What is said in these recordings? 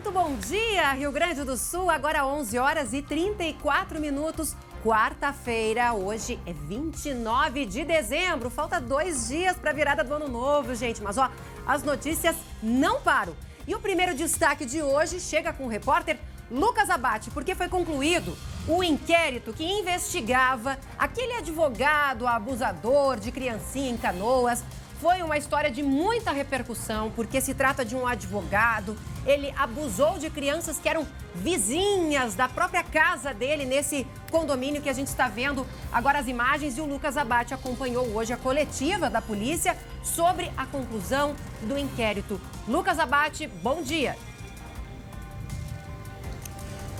Muito bom dia, Rio Grande do Sul. Agora 11 horas e 34 minutos. Quarta-feira, hoje é 29 de dezembro. Falta 2 dias para a virada do ano novo, gente. Mas, ó, as notícias não param. E o primeiro destaque de hoje chega com o repórter Lucas Abate, porque foi concluído o inquérito que investigava aquele advogado abusador de criancinha em Canoas. Foi uma história de muita repercussão, porque se trata de um advogado. Ele abusou de crianças que eram vizinhas da própria casa dele, nesse condomínio que a gente está vendo agora as imagens. E o Lucas Abate acompanhou hoje a coletiva da polícia sobre a conclusão do inquérito. Lucas Abate, bom dia.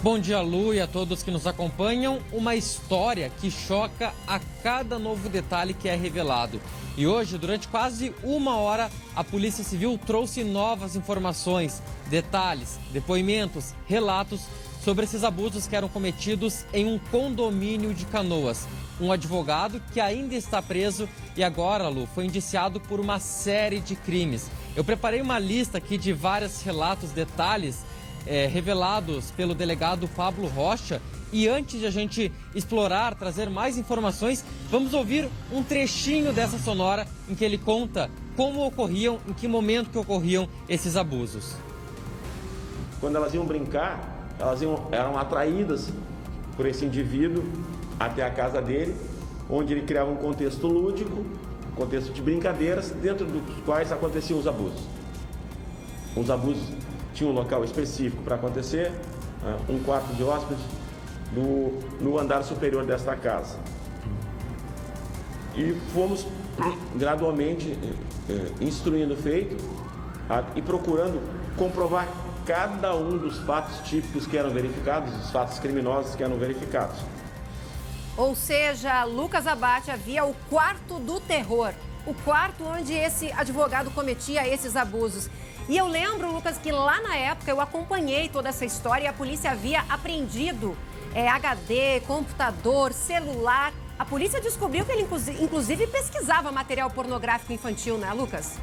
Bom dia, Lu, e a todos que nos acompanham. Uma história que choca a cada novo detalhe que é revelado. E hoje, durante quase 1 hora, a Polícia Civil trouxe novas informações, detalhes, depoimentos, relatos sobre esses abusos que eram cometidos em um condomínio de Canoas. Um advogado que ainda está preso e agora, Lu, foi indiciado por uma série de crimes. Eu preparei uma lista aqui de vários relatos, detalhes revelados pelo delegado Pablo Rocha. E antes de a gente explorar, trazer mais informações, vamos ouvir um trechinho dessa sonora em que ele conta como ocorriam, em que momento que ocorriam esses abusos. Quando elas iam brincar, eram atraídas por esse indivíduo até a casa dele, onde ele criava um contexto lúdico, um contexto de brincadeiras, dentro dos quais aconteciam os abusos. Os abusos tinham um local específico para acontecer, um quarto de hóspedes, no andar superior desta casa. E fomos gradualmente instruindo o feito e procurando comprovar cada um dos fatos típicos que eram verificados, os fatos criminosos que eram verificados. Ou seja, Lucas Abate havia o quarto do terror, o quarto onde esse advogado cometia esses abusos. E eu lembro, Lucas, que lá na época eu acompanhei toda essa história e a polícia havia apreendido HD, computador, celular. A polícia descobriu que ele, inclusive, pesquisava material pornográfico infantil, né, Lucas?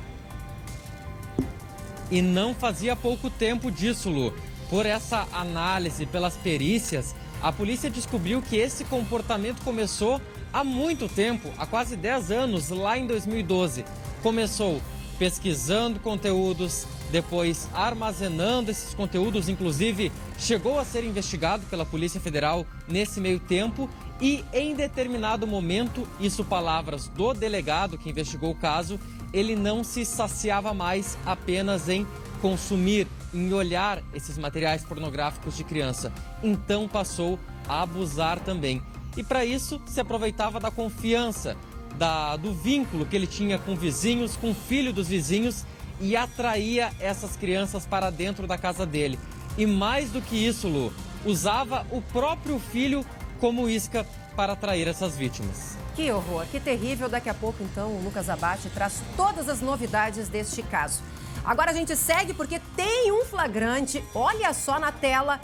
E não fazia pouco tempo disso, Lu. Por essa análise, pelas perícias, a polícia descobriu que esse comportamento começou há muito tempo, há quase 10 anos, lá em 2012. Começou pesquisando conteúdos, depois armazenando esses conteúdos, inclusive chegou a ser investigado pela Polícia Federal nesse meio tempo e em determinado momento, isso palavras do delegado que investigou o caso, ele não se saciava mais apenas em consumir, em olhar esses materiais pornográficos de criança, então passou a abusar também. E para isso se aproveitava da confiança, do vínculo que ele tinha com vizinhos, com o filho dos vizinhos, e atraía essas crianças para dentro da casa dele. E mais do que isso, Lu, usava o próprio filho como isca para atrair essas vítimas. Que horror, que terrível. Daqui a pouco, então, o Lucas Abate traz todas as novidades deste caso. Agora a gente segue porque tem um flagrante. Olha só na tela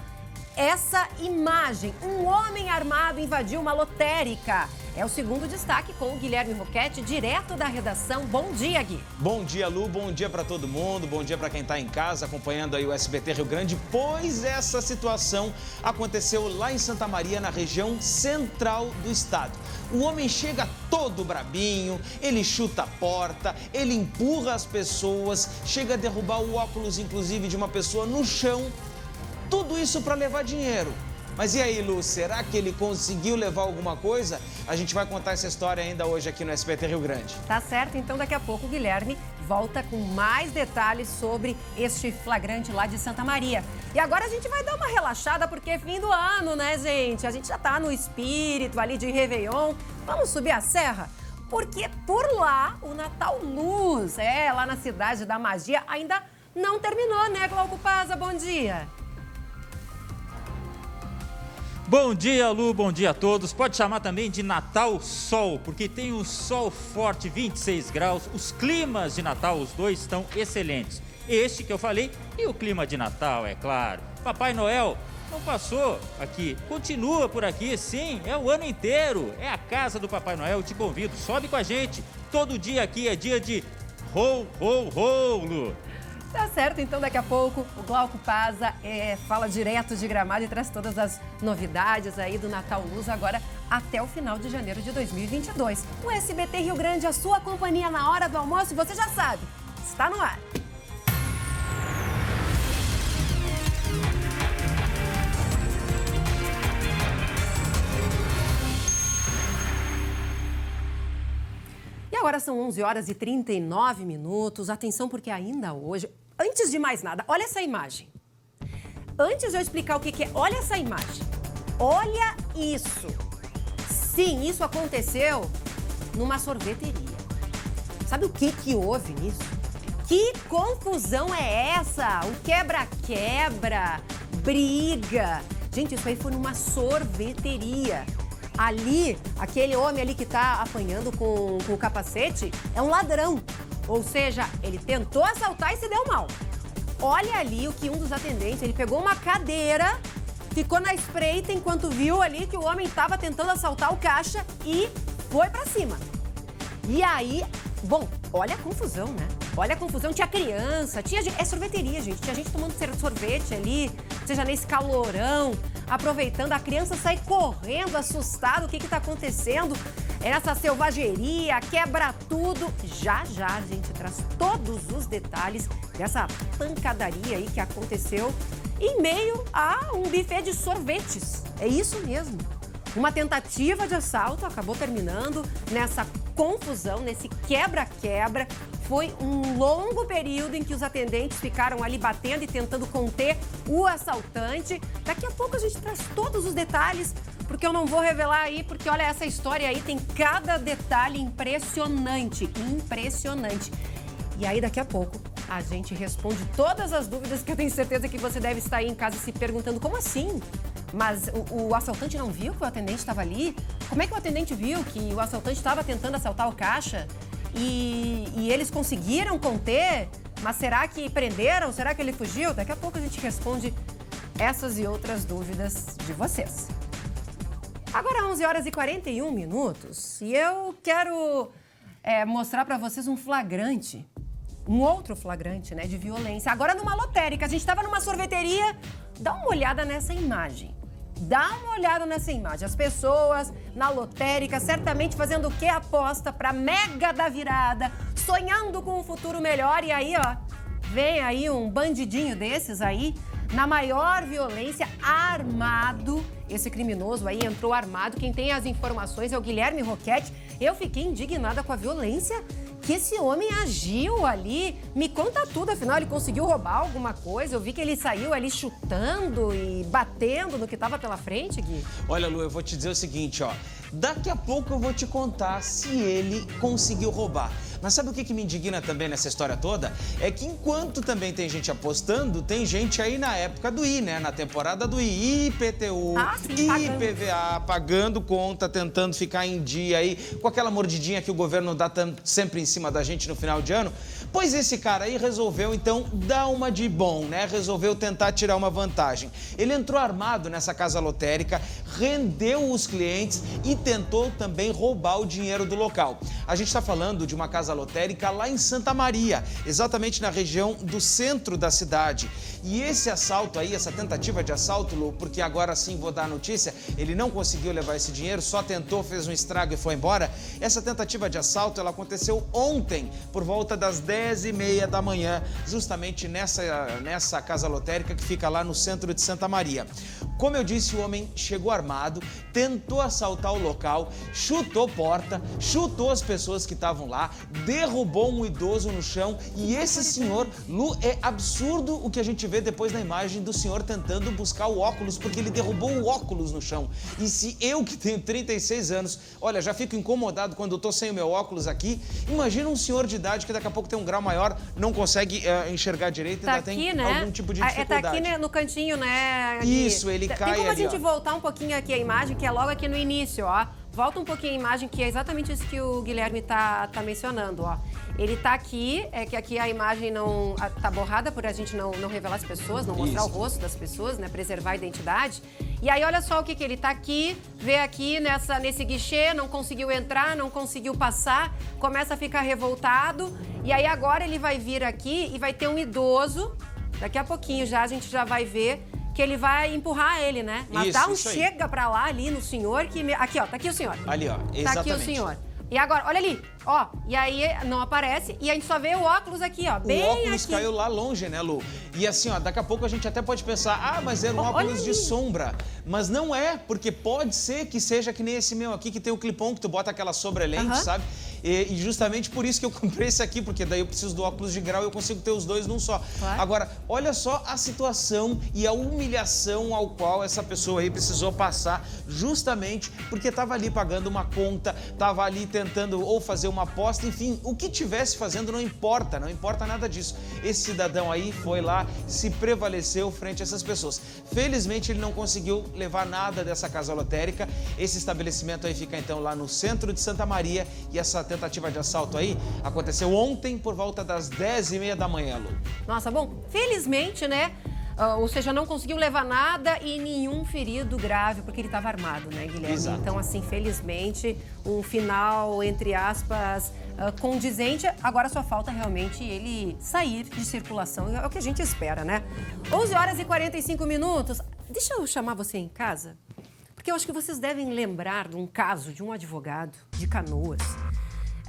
essa imagem. Um homem armado invadiu uma lotérica. É o segundo destaque com o Guilherme Roquette, direto da redação. Bom dia, Gui. Bom dia, Lu. Bom dia para todo mundo. Bom dia para quem está em casa acompanhando aí o SBT Rio Grande. Pois essa situação aconteceu lá em Santa Maria, na região central do estado. O homem chega todo brabinho, ele chuta a porta, ele empurra as pessoas, chega a derrubar o óculos, inclusive, de uma pessoa no chão. Tudo isso para levar dinheiro. Mas e aí, Lu, será que ele conseguiu levar alguma coisa? A gente vai contar essa história ainda hoje aqui no SBT Rio Grande. Tá certo, então daqui a pouco o Guilherme volta com mais detalhes sobre este flagrante lá de Santa Maria. E agora a gente vai dar uma relaxada porque é fim do ano, né, gente? A gente já tá no espírito ali de Réveillon. Vamos subir a serra? Porque por lá o Natal Luz, lá na Cidade da Magia, ainda não terminou, né, Glauco Paza? Bom dia. Bom dia, Lu, bom dia a todos. Pode chamar também de Natal Sol, porque tem um sol forte, 26 graus. Os climas de Natal, os dois estão excelentes. Este que eu falei e o clima de Natal, é claro. Papai Noel não passou aqui, continua por aqui, sim, é o ano inteiro. É a casa do Papai Noel, te convido, sobe com a gente. Todo dia aqui é dia de ho, ho, ho, Lu. Tá certo, então daqui a pouco o Glauco Paza fala direto de Gramado e traz todas as novidades aí do Natal Luz agora até o final de janeiro de 2022. O SBT Rio Grande, a sua companhia na hora do almoço, você já sabe, está no ar. E agora são 11 horas e 39 minutos. Atenção, porque ainda hoje... Antes de mais nada, olha essa imagem. Antes de eu explicar o que é, olha essa imagem. Olha isso. Sim, isso aconteceu numa sorveteria. Sabe o que houve nisso? Que confusão é essa? O quebra-quebra, briga. Gente, isso aí foi numa sorveteria. Ali, aquele homem ali que tá apanhando com o capacete é um ladrão. Ou seja, ele tentou assaltar e se deu mal. Olha ali o que um dos atendentes, ele pegou uma cadeira, ficou na espreita enquanto viu ali que o homem estava tentando assaltar o caixa e foi pra cima. E aí, bom, olha a confusão, né? Olha a confusão, tinha criança, é sorveteria, gente, tinha gente tomando sorvete ali, seja nesse calorão, aproveitando, a criança sai correndo, assustada, o que tá acontecendo? Essa selvageria, quebra tudo. Já a gente traz todos os detalhes dessa pancadaria aí que aconteceu em meio a um buffet de sorvetes. É isso mesmo. Uma tentativa de assalto acabou terminando nessa confusão, nesse quebra-quebra. Foi um longo período em que os atendentes ficaram ali batendo e tentando conter o assaltante. Daqui a pouco a gente traz todos os detalhes, porque eu não vou revelar aí, porque olha, essa história aí tem cada detalhe impressionante, impressionante. E aí daqui a pouco a gente responde todas as dúvidas que eu tenho certeza que você deve estar aí em casa se perguntando, como assim? Mas o assaltante não viu que o atendente estava ali? Como é que o atendente viu que o assaltante estava tentando assaltar o caixa? E eles conseguiram conter? Mas será que prenderam? Será que ele fugiu? Daqui a pouco a gente responde essas e outras dúvidas de vocês. Agora 11 horas e 41 minutos e eu quero mostrar para vocês um flagrante, um outro flagrante, né, de violência. Agora numa lotérica, a gente estava numa sorveteria, dá uma olhada nessa imagem. Dá uma olhada nessa imagem. As pessoas na lotérica certamente fazendo o que? Aposta para mega da virada, sonhando com um futuro melhor. E aí, ó, vem aí um bandidinho desses aí, na maior violência, armado. Esse criminoso aí entrou armado. Quem tem as informações é o Guilherme Roquette. Eu fiquei indignada com a violência que esse homem agiu ali. Me conta tudo, afinal, ele conseguiu roubar alguma coisa? Eu vi que ele saiu ali chutando e batendo no que estava pela frente, Gui. Olha, Lu, eu vou te dizer o seguinte, ó. Daqui a pouco eu vou te contar se ele conseguiu roubar. Mas sabe o que me indigna também nessa história toda? É que enquanto também tem gente apostando, tem gente aí na época do I, né? Na temporada do I, IPTU, IPVA, pagando conta, tentando ficar em dia aí, com aquela mordidinha que o governo dá sempre em cima da gente no final de ano. Pois esse cara aí resolveu, então, dar uma de bom, né? Resolveu tentar tirar uma vantagem. Ele entrou armado nessa casa lotérica, rendeu os clientes e tentou também roubar o dinheiro do local. A gente está falando de uma casa lotérica lá em Santa Maria, exatamente na região do centro da cidade. E esse assalto aí, essa tentativa de assalto, Lu, porque agora sim vou dar a notícia, ele não conseguiu levar esse dinheiro, só tentou, fez um estrago e foi embora. Essa tentativa de assalto, ela aconteceu ontem, por volta das 10h30 da manhã, justamente nessa casa lotérica que fica lá no centro de Santa Maria. Como eu disse, o homem chegou armado, tentou assaltar o local, chutou porta, chutou as pessoas que estavam lá, derrubou um idoso no chão e esse senhor, Lu, é absurdo o que a gente vê depois na imagem do senhor tentando buscar o óculos, porque ele derrubou o óculos no chão. E se eu, que tenho 36 anos, olha, já fico incomodado quando eu tô sem o meu óculos aqui, imagina um senhor de idade que daqui a pouco tem um grau maior, não consegue enxergar direito e tá ainda aqui, tem né? algum tipo de dificuldade. Tá aqui, né, no cantinho, né? Gui? Isso, ele cai ali. Tem como a gente ó. voltar um pouquinho aqui a imagem, que é logo aqui no início, ó. Volta um pouquinho a imagem, que é exatamente isso que o Guilherme tá mencionando, ó. Ele tá aqui, é que aqui a imagem não tá borrada por a gente não revelar as pessoas, não mostrar o rosto das pessoas, né, preservar a identidade. E aí olha só o que ele tá aqui, vê aqui nesse guichê, não conseguiu entrar, não conseguiu passar, começa a ficar revoltado E aí agora ele vai vir aqui e vai ter um idoso, daqui a pouquinho já a gente já vai ver que ele vai empurrar ele, né? Mas dá um chega pra lá ali no senhor que... Aqui, ó, tá aqui o senhor. Ali, ó, exatamente. Tá aqui o senhor. E agora, olha ali, ó, e aí não aparece e a gente só vê o óculos aqui, ó, bem aqui. O óculos caiu lá longe, né, Lu? E assim, ó, daqui a pouco a gente até pode pensar, mas era um óculos de sombra. Mas não é, porque pode ser que seja que nem esse meu aqui, que tem o clipão, que tu bota aquela sobrelente, sabe? E justamente por isso que eu comprei esse aqui, porque daí eu preciso do óculos de grau e eu consigo ter os dois num só. Claro. Agora, olha só a situação e a humilhação ao qual essa pessoa aí precisou passar, justamente porque estava ali pagando uma conta, estava ali tentando ou fazer uma aposta, enfim, o que tivesse fazendo não importa nada disso. Esse cidadão aí foi lá, se prevaleceu frente a essas pessoas. Felizmente ele não conseguiu levar nada dessa casa lotérica. Esse estabelecimento aí fica então lá no centro de Santa Maria e essa tentativa de assalto aí aconteceu ontem por volta das 10h30 da manhã, Lu. Nossa, bom, felizmente, né? Ou seja, não conseguiu levar nada e nenhum ferido grave, porque ele estava armado, né, Guilherme? Exato. Então, assim, felizmente, um final, entre aspas, condizente. Agora só falta realmente ele sair de circulação, é o que a gente espera, né? 11h45. Deixa eu chamar você em casa, porque eu acho que vocês devem lembrar de um caso de um advogado de Canoas.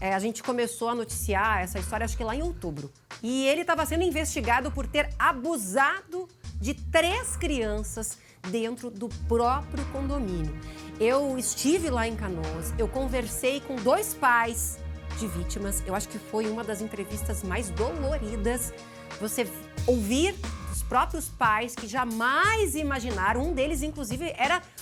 A gente começou a noticiar essa história, acho que lá em outubro. E ele estava sendo investigado por ter abusado de 3 crianças dentro do próprio condomínio. Eu estive lá em Canoas, eu conversei com 2 pais de vítimas. Eu acho que foi uma das entrevistas mais doloridas. Você ouvir dos próprios pais que jamais imaginaram. Um deles, inclusive,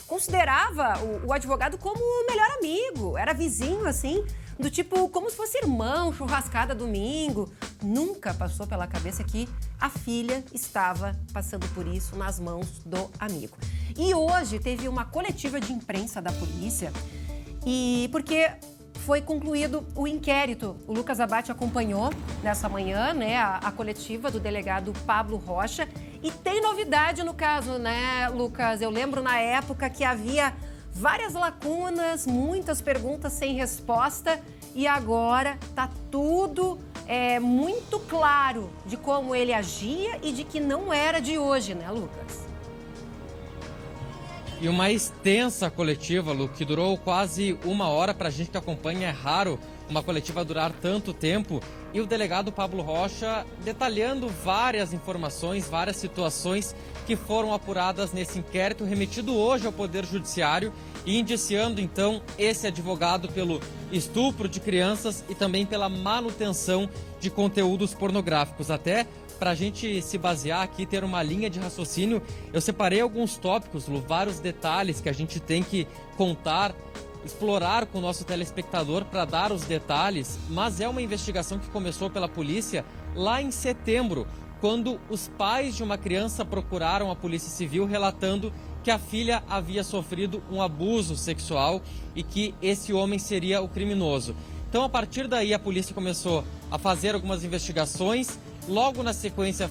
considerava o advogado como o melhor amigo. Era vizinho, assim, do tipo, como se fosse irmão, churrascada domingo. Nunca passou pela cabeça que a filha estava passando por isso nas mãos do amigo. E hoje teve uma coletiva de imprensa da polícia, porque foi concluído o inquérito. O Lucas Abate acompanhou nessa manhã, né, a coletiva do delegado Pablo Rocha. E tem novidade no caso, né, Lucas? Eu lembro na época que havia várias lacunas, muitas perguntas sem resposta. E agora tá tudo muito claro de como ele agia e de que não era de hoje, né, Lucas? E uma extensa coletiva, Lu, que durou quase 1 hora. Pra gente que acompanha, é raro uma coletiva durar tanto tempo. E o delegado Pablo Rocha detalhando várias informações, várias situações que foram apuradas nesse inquérito remetido hoje ao Poder Judiciário e indiciando, então, esse advogado pelo estupro de crianças e também pela manutenção de conteúdos pornográficos. Até para a gente se basear aqui, ter uma linha de raciocínio, eu separei alguns tópicos, Lu, vários detalhes que a gente tem que contar, explorar com o nosso telespectador para dar os detalhes, mas é uma investigação que começou pela polícia lá em setembro, quando os pais de uma criança procuraram a Polícia Civil relatando que a filha havia sofrido um abuso sexual e que esse homem seria o criminoso. Então, a partir daí, a polícia começou a fazer algumas investigações. Logo na sequência,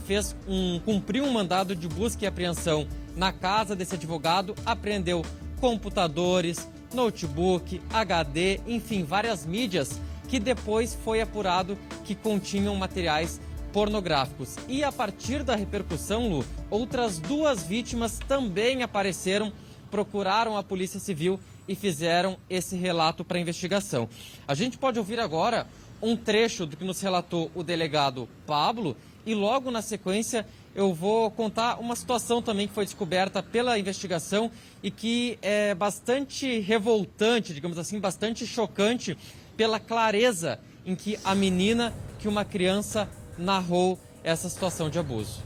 cumpriu um mandado de busca e apreensão na casa desse advogado, apreendeu computadores, notebook, HD, enfim, várias mídias que depois foi apurado que continham materiais pornográficos. E a partir da repercussão, Lu, outras 2 vítimas também apareceram, procuraram a Polícia Civil e fizeram esse relato para a investigação. A gente pode ouvir agora um trecho do que nos relatou o delegado Pablo e logo na sequência eu vou contar uma situação também que foi descoberta pela investigação e que é bastante revoltante, digamos assim, bastante chocante pela clareza em que a menina, que uma criança narrou essa situação de abuso.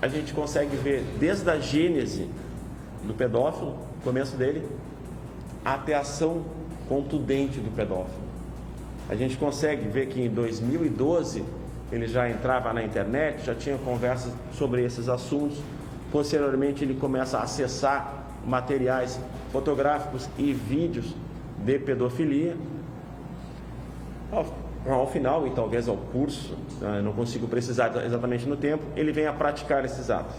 A gente consegue ver desde a gênese do pedófilo, o começo dele, até a ação contundente do pedófilo. A gente consegue ver que em 2012 ele já entrava na internet, já tinha conversas sobre esses assuntos. Posteriormente ele começa a acessar materiais fotográficos e vídeos de pedofilia. Ao final, e talvez ao curso, não consigo precisar exatamente no tempo, ele vem a praticar esses atos.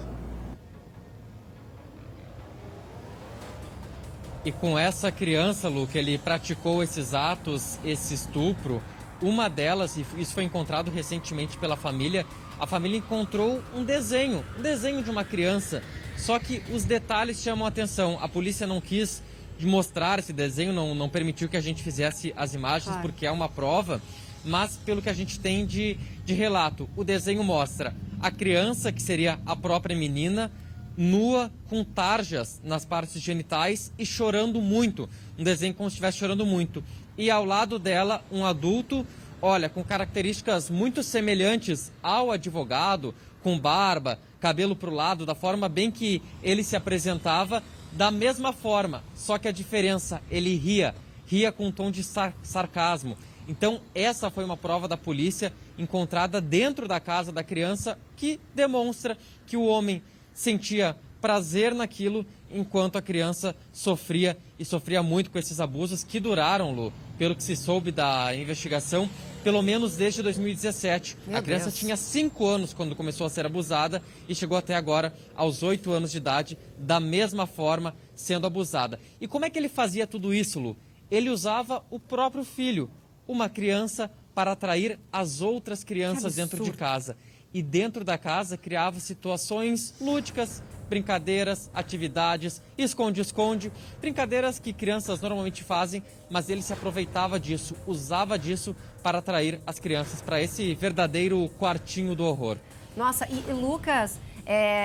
E com essa criança, Lu, que ele praticou esses atos, esse estupro, Uma delas, e isso foi encontrado recentemente pela família, a família encontrou um desenho de uma criança, só que os detalhes chamam a atenção. A polícia não quis mostrar esse desenho, não permitiu que a gente fizesse as imagens, porque é uma prova, mas pelo que a gente tem de relato, o desenho mostra a criança, que seria a própria menina, nua, com tarjas nas partes genitais e chorando muito. Um desenho como se estivesse chorando muito. E ao lado dela, um adulto, olha, com características muito semelhantes ao advogado, com barba, cabelo para o lado, da forma bem que ele se apresentava, da mesma forma. Só que a diferença, ele ria com um tom de sarcasmo. Então, essa foi uma prova da polícia encontrada dentro da casa da criança, que demonstra que o homem sentia prazer naquilo, enquanto a criança sofria muito com esses abusos que duraram, Lu, pelo que se soube da investigação, pelo menos desde 2017. A criança tinha 5 anos quando começou a ser abusada e chegou até agora aos 8 anos de idade, da mesma forma, sendo abusada. E como é que ele fazia tudo isso, Lu? Ele usava o próprio filho, uma criança, para atrair as outras crianças dentro de casa. E dentro da casa criava situações lúdicas, brincadeiras, atividades, esconde-esconde, brincadeiras que crianças normalmente fazem, mas ele se aproveitava disso, usava disso para atrair as crianças para esse verdadeiro quartinho do horror. Nossa, e Lucas,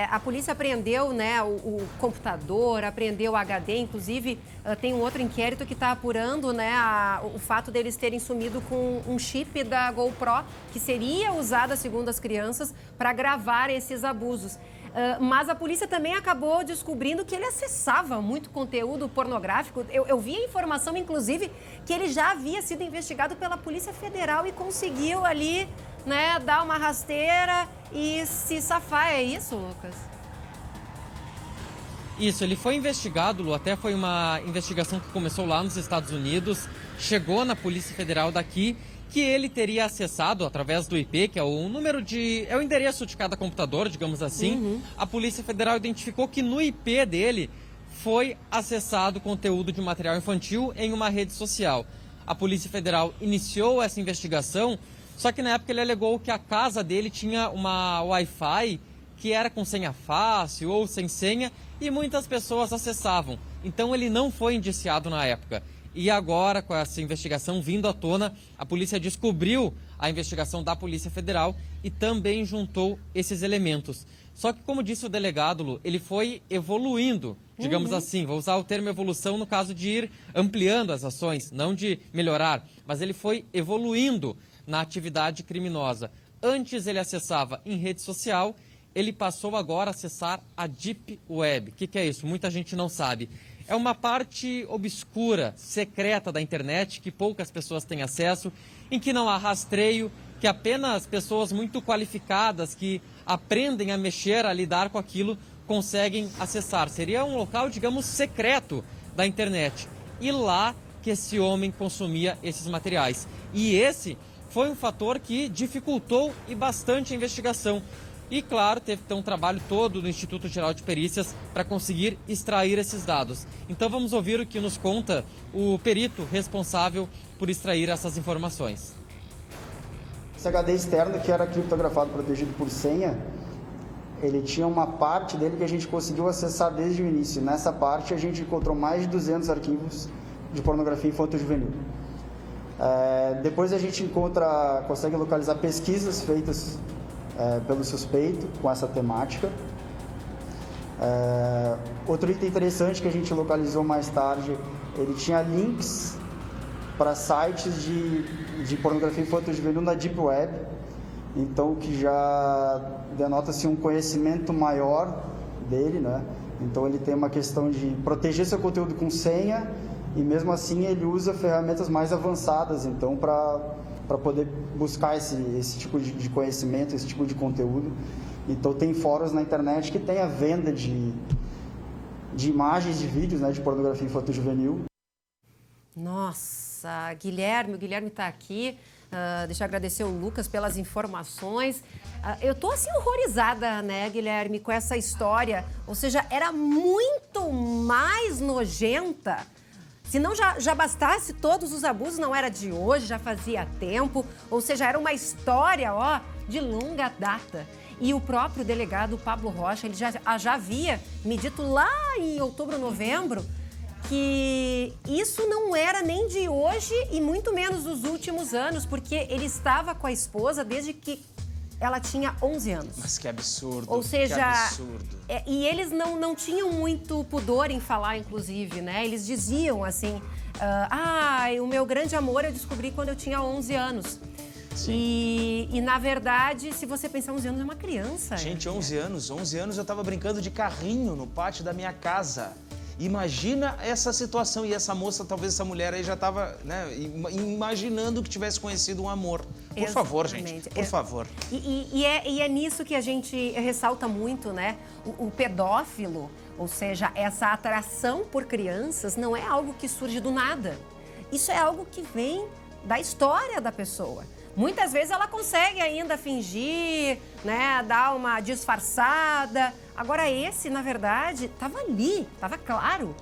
a polícia apreendeu, né, o computador, apreendeu o HD, inclusive tem um outro inquérito que está apurando, né, o fato deles terem sumido com um chip da GoPro, que seria usada, segundo as crianças, para gravar esses abusos. Mas a polícia também acabou descobrindo que ele acessava muito conteúdo pornográfico. Eu vi a informação, inclusive, que ele já havia sido investigado pela Polícia Federal e conseguiu ali, né, dar uma rasteira e se safar. É isso, Lucas? Isso, ele foi investigado, Lu, até foi uma investigação que começou lá nos Estados Unidos, chegou na Polícia Federal daqui, que ele teria acessado através do IP, que é o número é o endereço de cada computador, digamos assim. A Polícia Federal identificou que no IP dele foi acessado conteúdo de material infantil em uma rede social. A Polícia Federal iniciou essa investigação, só que na época ele alegou que a casa dele tinha uma Wi-Fi que era com senha fácil ou sem senha e muitas pessoas acessavam. Então ele não foi indiciado na época. E agora, com essa investigação vindo à tona, a polícia descobriu a investigação da Polícia Federal e também juntou esses elementos. Só que, como disse o delegado, Lu, ele foi evoluindo, digamos assim, vou usar o termo evolução no caso de ir ampliando as ações, não de melhorar, mas ele foi evoluindo na atividade criminosa. Antes ele acessava em rede social, ele passou agora a acessar a Deep Web. O que é isso? Muita gente não sabe. É uma parte obscura, secreta da internet, que poucas pessoas têm acesso, em que não há rastreio, que apenas pessoas muito qualificadas, que aprendem a mexer, a lidar com aquilo, conseguem acessar. Seria um local, digamos, secreto da internet. E lá que esse homem consumia esses materiais. E esse foi um fator que dificultou e bastante a investigação. E, claro, teve que ter um trabalho todo do Instituto Geral de Perícias para conseguir extrair esses dados. Então vamos ouvir o que nos conta o perito responsável por extrair essas informações. Esse HD externo, que era criptografado, protegido por senha, ele tinha uma parte dele que a gente conseguiu acessar desde o início. Nessa parte a gente encontrou mais de 200 arquivos de pornografia infanto-juvenil. Depois a gente consegue localizar pesquisas feitas pelo suspeito com essa temática. Outro item interessante que a gente localizou mais tarde, ele tinha links para sites de pornografia infanto-juvenil na Deep Web, então que já denota-se um conhecimento maior dele, né? Então ele tem uma questão de proteger seu conteúdo com senha e mesmo assim ele usa ferramentas mais avançadas, então para poder buscar esse tipo de conhecimento, esse tipo de conteúdo. Então tem fóruns na internet que tem a venda de imagens, de vídeos, né, de pornografia infanto-juvenil. Nossa, Guilherme, o Guilherme está aqui. Deixa eu agradecer o Lucas pelas informações. Eu tô assim horrorizada, né, Guilherme, com essa história. Ou seja, era muito mais nojenta. Se não já bastasse todos os abusos, não era de hoje, já fazia tempo. Ou seja, era uma história, de longa data. E o próprio delegado Pablo Rocha, ele já havia me dito lá em outubro, novembro, que isso não era nem de hoje e muito menos dos últimos anos, porque ele estava com a esposa desde que ela tinha 11 anos. Mas que absurdo. Ou seja, que absurdo. E eles não tinham muito pudor em falar, inclusive, né? Eles diziam assim, o meu grande amor eu descobri quando eu tinha 11 anos. Sim. E, na verdade, se você pensar, 11 anos é uma criança. Gente, 11 anos eu tava brincando de carrinho no pátio da minha casa. Imagina essa situação, e essa moça, talvez essa mulher aí já estava, né, imaginando que tivesse conhecido um amor. Por Exatamente. Favor, gente, por favor. E é nisso que a gente ressalta muito, né? O pedófilo, ou seja, essa atração por crianças, não é algo que surge do nada. Isso é algo que vem da história da pessoa. Muitas vezes ela consegue ainda fingir, né, dar uma disfarçada. Agora esse, na verdade, estava ali, estava claro.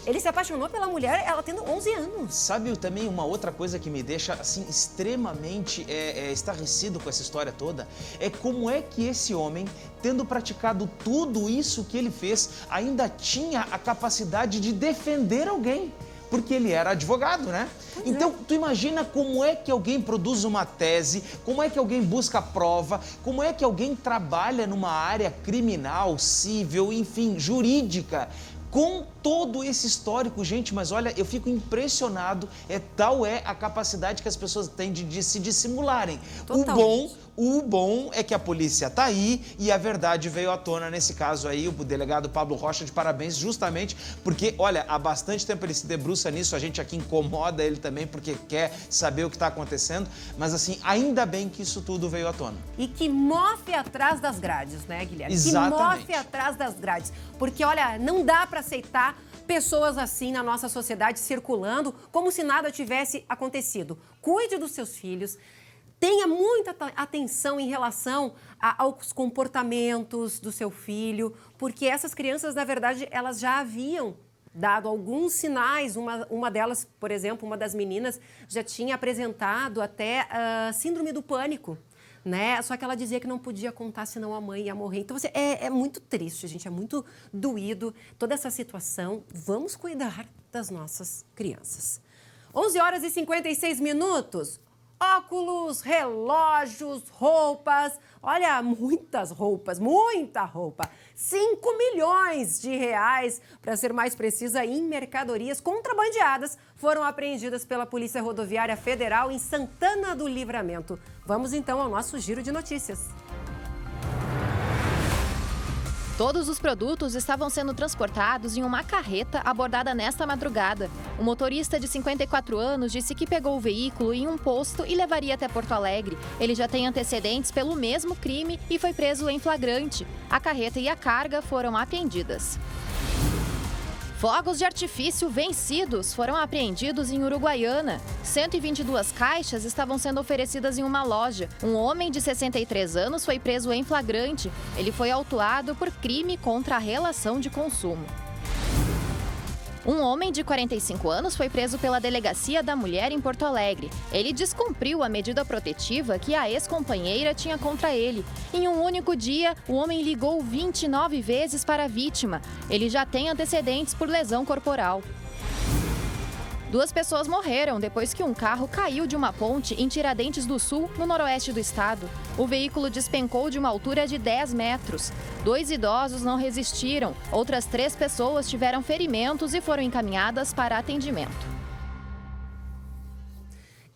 Ele se apaixonou pela mulher, ela tendo 11 anos. Sabe também uma outra coisa que me deixa, assim, extremamente estarrecido com essa história toda? É como é que esse homem, tendo praticado tudo isso que ele fez, ainda tinha a capacidade de defender alguém. Porque ele era advogado, né? Então, tu imagina como é que alguém produz uma tese, como é que alguém busca prova, como é que alguém trabalha numa área criminal, civil, enfim, jurídica, com todo esse histórico, gente, mas olha, eu fico impressionado, tal é a capacidade que as pessoas têm de se dissimularem. O bom é que a polícia tá aí e a verdade veio à tona nesse caso aí, o delegado Pablo Rocha, de parabéns, justamente porque, olha, há bastante tempo ele se debruça nisso, a gente aqui incomoda ele também porque quer saber o que está acontecendo, mas assim, ainda bem que isso tudo veio à tona. E que mofe atrás das grades, né, Guilherme? Exatamente. Que mofe atrás das grades, porque, olha, não dá para aceitar pessoas assim na nossa sociedade circulando como se nada tivesse acontecido. Cuide dos seus filhos. Tenha muita atenção em relação aos comportamentos do seu filho, porque essas crianças, na verdade, elas já haviam dado alguns sinais. Uma delas, por exemplo, uma das meninas, já tinha apresentado até síndrome do pânico, né? Só que ela dizia que não podia contar, senão a mãe ia morrer. Então, assim, é muito triste, gente, é muito doído toda essa situação. Vamos cuidar das nossas crianças. 11h56. Óculos, relógios, roupas, olha, muitas roupas, muita roupa. 5 milhões de reais, para ser mais precisa, em mercadorias contrabandeadas foram apreendidas pela Polícia Rodoviária Federal em Santana do Livramento. Vamos então ao nosso giro de notícias. Todos os produtos estavam sendo transportados em uma carreta abordada nesta madrugada. O motorista de 54 anos disse que pegou o veículo em um posto e levaria até Porto Alegre. Ele já tem antecedentes pelo mesmo crime e foi preso em flagrante. A carreta e a carga foram apreendidas. Fogos de artifício vencidos foram apreendidos em Uruguaiana. 122 caixas estavam sendo oferecidas em uma loja. Um homem de 63 anos foi preso em flagrante. Ele foi autuado por crime contra a relação de consumo. Um homem de 45 anos foi preso pela Delegacia da Mulher em Porto Alegre. Ele descumpriu a medida protetiva que a ex-companheira tinha contra ele. Em um único dia, o homem ligou 29 vezes para a vítima. Ele já tem antecedentes por lesão corporal. 2 pessoas morreram depois que um carro caiu de uma ponte em Tiradentes do Sul, no noroeste do estado. O veículo despencou de uma altura de 10 metros. 2 idosos não resistiram. Outras 3 pessoas tiveram ferimentos e foram encaminhadas para atendimento.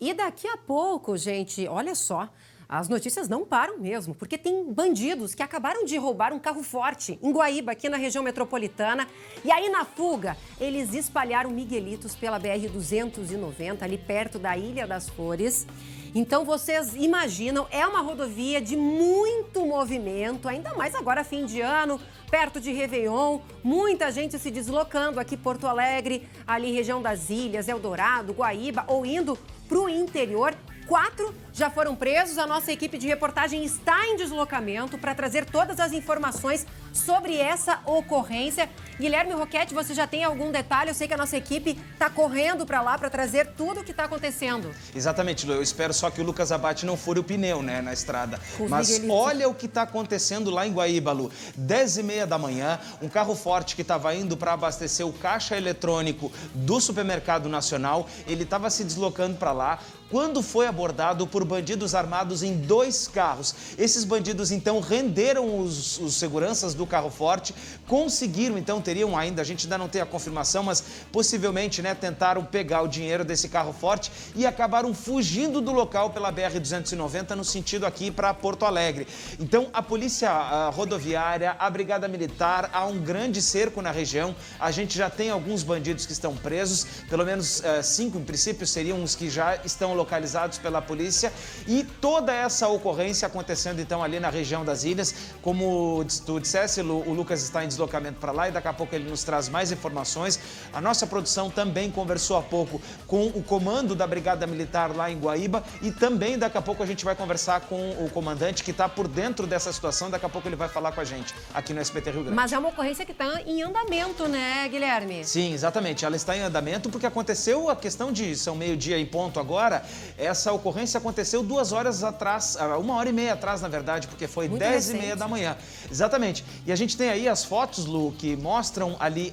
E daqui a pouco, gente, olha só, as notícias não param mesmo, porque tem bandidos que acabaram de roubar um carro forte em Guaíba, aqui na região metropolitana. E aí, na fuga, eles espalharam miguelitos pela BR-290, ali perto da Ilha das Flores. Então, vocês imaginam, é uma rodovia de muito movimento, ainda mais agora fim de ano, perto de Réveillon, muita gente se deslocando aqui Porto Alegre, ali região das Ilhas, Eldorado, Guaíba, ou indo para o interior. 4 já foram presos. A nossa equipe de reportagem está em deslocamento para trazer todas as informações sobre essa ocorrência. Guilherme Roquete, você já tem algum detalhe? Eu sei que a nossa equipe está correndo para lá para trazer tudo o que está acontecendo. Exatamente, Lu. Eu espero só que o Lucas Abate não fure o pneu, né, na estrada. Mas olha o que está acontecendo lá em Guaíba, Lu. 10h30 da manhã, um carro forte que estava indo para abastecer o caixa eletrônico do Supermercado Nacional, ele estava se deslocando para lá, quando foi abordado por bandidos armados em 2 carros. Esses bandidos, então, renderam os seguranças do carro forte, conseguiram, então, teriam ainda, a gente ainda não tem a confirmação, mas possivelmente, né, tentaram pegar o dinheiro desse carro forte e acabaram fugindo do local pela BR-290 no sentido aqui para Porto Alegre. Então, a Polícia Rodoviária, a Brigada Militar, há um grande cerco na região. A gente já tem alguns bandidos que estão presos, pelo menos 5, em princípio, seriam os que já estão localizados pela polícia, e toda essa ocorrência acontecendo então ali na região das ilhas. Como tu dissesse, o Lucas está em deslocamento para lá e daqui a pouco ele nos traz mais informações. A nossa produção também conversou há pouco com o comando da Brigada Militar lá em Guaíba e também daqui a pouco a gente vai conversar com o comandante que está por dentro dessa situação. Daqui a pouco ele vai falar com a gente aqui no SBT Rio Grande. Mas é uma ocorrência que está em andamento, né, Guilherme? Sim, exatamente. Ela está em andamento porque aconteceu a questão de são meio-dia em ponto agora. Essa ocorrência aconteceu 2 horas atrás, 1h30 atrás, na verdade, porque foi 10h30 da manhã. Exatamente. E a gente tem aí as fotos, Lu, que mostram ali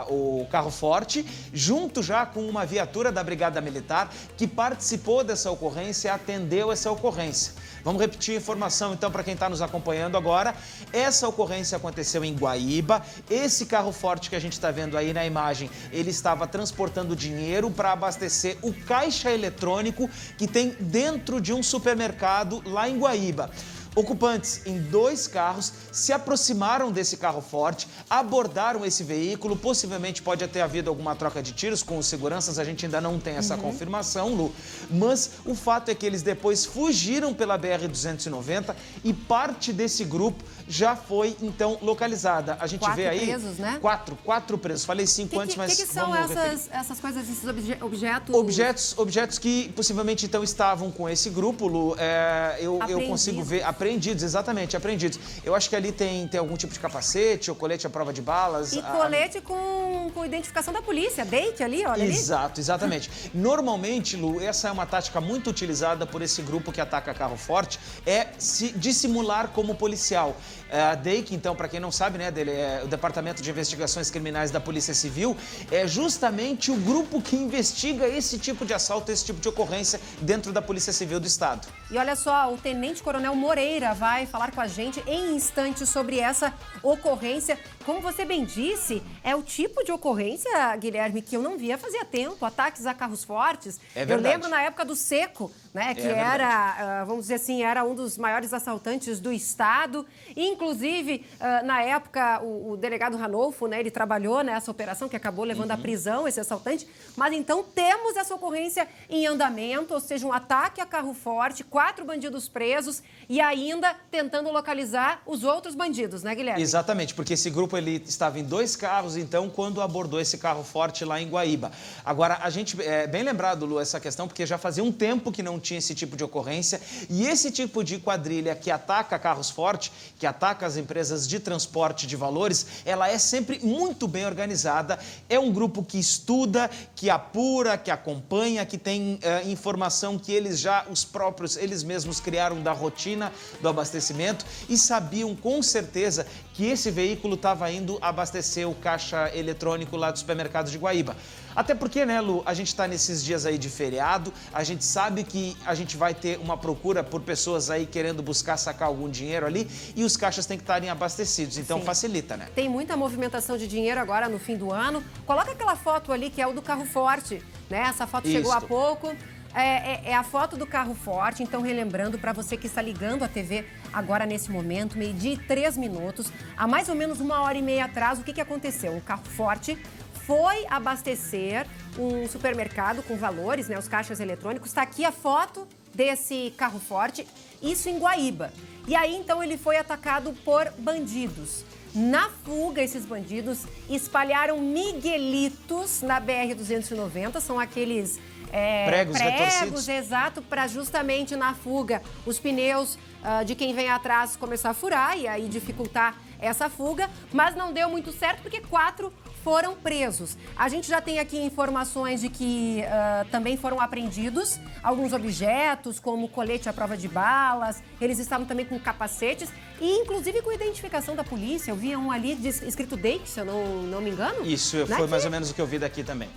o carro forte, junto já com uma viatura da Brigada Militar, que participou dessa ocorrência, atendeu essa ocorrência. Vamos repetir a informação, então, para quem está nos acompanhando agora. Essa ocorrência aconteceu em Guaíba. Esse carro forte que a gente está vendo aí na imagem, ele estava transportando dinheiro para abastecer o caixa eletrônico que tem dentro de um supermercado lá em Guaíba. Ocupantes em 2 carros se aproximaram desse carro forte, abordaram esse veículo, possivelmente pode ter havido alguma troca de tiros com os seguranças, a gente ainda não tem essa confirmação, Lu, mas o fato é que eles depois fugiram pela BR-290 e parte desse grupo já foi, então, localizada. A gente 4 vê aí... presos, né? 4 presos. Falei 5 antes, mas... O que são essas coisas, esses objetos? Objetos que possivelmente, então, estavam com esse grupo, Lu. Eu consigo ver... Apreendidos, exatamente, apreendidos. Eu acho que ali tem algum tipo de capacete ou colete à prova de balas. E colete com identificação da polícia, date ali, olha ali. Exato, exatamente. Normalmente, Lu, essa é uma tática muito utilizada por esse grupo que ataca carro forte, é se dissimular como policial. A DEIC, então, para quem não sabe, né, dele é o Departamento de Investigações Criminais da Polícia Civil, é justamente o grupo que investiga esse tipo de assalto, esse tipo de ocorrência dentro da Polícia Civil do Estado. E olha só, o Tenente Coronel Moreira vai falar com a gente em instantes sobre essa ocorrência. Como você bem disse, é o tipo de ocorrência, Guilherme, que eu não via fazia tempo, ataques a carros fortes. É verdade. Eu lembro na época do Seco, né, que era, vamos dizer assim, era um dos maiores assaltantes do estado. Inclusive, na época, o delegado Ranolfo, né, ele trabalhou nessa operação que acabou levando à prisão esse assaltante. Mas então temos essa ocorrência em andamento, ou seja, um ataque a carro forte, 4 bandidos presos e ainda tentando localizar os outros bandidos, né, Guilherme? Exatamente, porque esse grupo ele estava em 2 carros, então, quando abordou esse carro forte lá em Guaíba. Agora, a gente, bem lembrado, Lu, essa questão, porque já fazia um tempo que não tinha esse tipo de ocorrência, e esse tipo de quadrilha que ataca carros fortes, que ataca as empresas de transporte de valores, ela é sempre muito bem organizada, é um grupo que estuda, que apura, que acompanha, que tem informação que eles mesmos criaram da rotina do abastecimento e sabiam com certeza que esse veículo estava indo abastecer o caixa eletrônico lá do supermercado de Guaíba. Até porque, né, Lu, a gente está nesses dias aí de feriado, a gente sabe que a gente vai ter uma procura por pessoas aí querendo buscar sacar algum dinheiro ali e os caixas têm que estarem abastecidos, então Sim. facilita, né? Tem muita movimentação de dinheiro agora no fim do ano. Coloca aquela foto ali que é o do carro forte, né? Essa foto chegou há pouco. É a foto do carro forte, então relembrando para você que está ligando a TV agora nesse momento, 12h03, há mais ou menos 1h30 atrás, o que aconteceu? Um carro forte foi abastecer um supermercado com valores, né, os caixas eletrônicos. Está aqui a foto desse carro forte, isso em Guaíba. E aí, então, ele foi atacado por bandidos. Na fuga, esses bandidos espalharam miguelitos na BR-290, são aqueles pregos retorcidos. Exato, para justamente na fuga os pneus de quem vem atrás começar a furar e aí dificultar essa fuga, mas não deu muito certo porque 4 foram presos. A gente já tem aqui informações de que também foram apreendidos alguns objetos, como colete à prova de balas, eles estavam também com capacetes e inclusive com identificação da polícia. Eu vi um ali escrito Date, se eu não me engano. Isso, foi mais ou menos o que eu vi daqui também.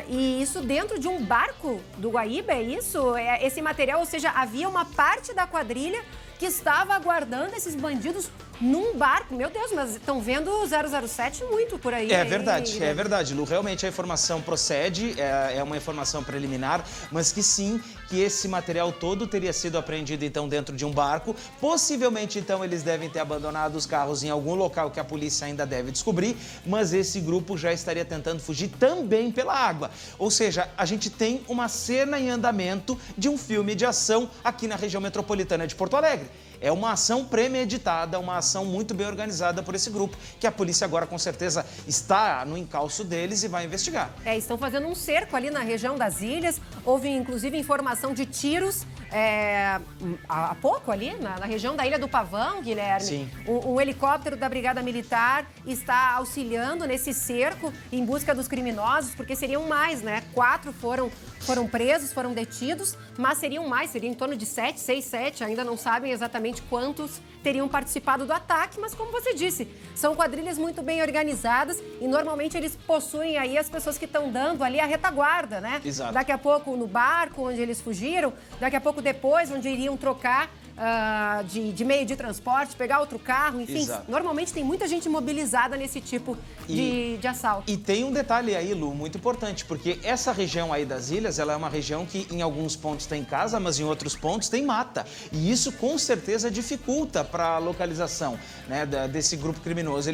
E isso dentro de um barco do Guaíba, é isso? Esse material, ou seja, havia uma parte da quadrilha que estava aguardando esses bandidos num barco. Meu Deus, mas estão vendo 007 muito por aí. É verdade, Lu. Realmente a informação procede, é uma informação preliminar, mas que sim, que esse material todo teria sido apreendido então dentro de um barco. Possivelmente então eles devem ter abandonado os carros em algum local que a polícia ainda deve descobrir, mas esse grupo já estaria tentando fugir também pela água. Ou seja, a gente tem uma cena em andamento de um filme de ação aqui na região metropolitana de Porto Alegre. É uma ação premeditada, uma ação muito bem organizada por esse grupo, que a polícia agora com certeza está no encalço deles e vai investigar. Estão fazendo um cerco ali na região das ilhas. Houve inclusive informação de tiros há pouco ali, na região da Ilha do Pavão, Guilherme. Sim. Um helicóptero da Brigada Militar está auxiliando nesse cerco em busca dos criminosos, porque seriam mais, né? 4 foram presos, foram detidos, mas seriam mais, seriam em torno de 7, ainda não sabem exatamente quantos teriam participado do ataque, mas como você disse, são quadrilhas muito bem organizadas e normalmente eles possuem aí as pessoas que estão dando ali a retaguarda, né? Exato. Daqui a pouco no barco onde eles fugiram, daqui a pouco depois onde iriam trocar de meio de transporte, pegar outro carro, enfim. Exato. Normalmente tem muita gente mobilizada nesse tipo de assalto. E tem um detalhe aí, Lu, muito importante, porque essa região aí das ilhas, ela é uma região que em alguns pontos tem casa, mas em outros pontos tem mata. E isso com certeza dificulta para a localização, né, desse grupo criminoso.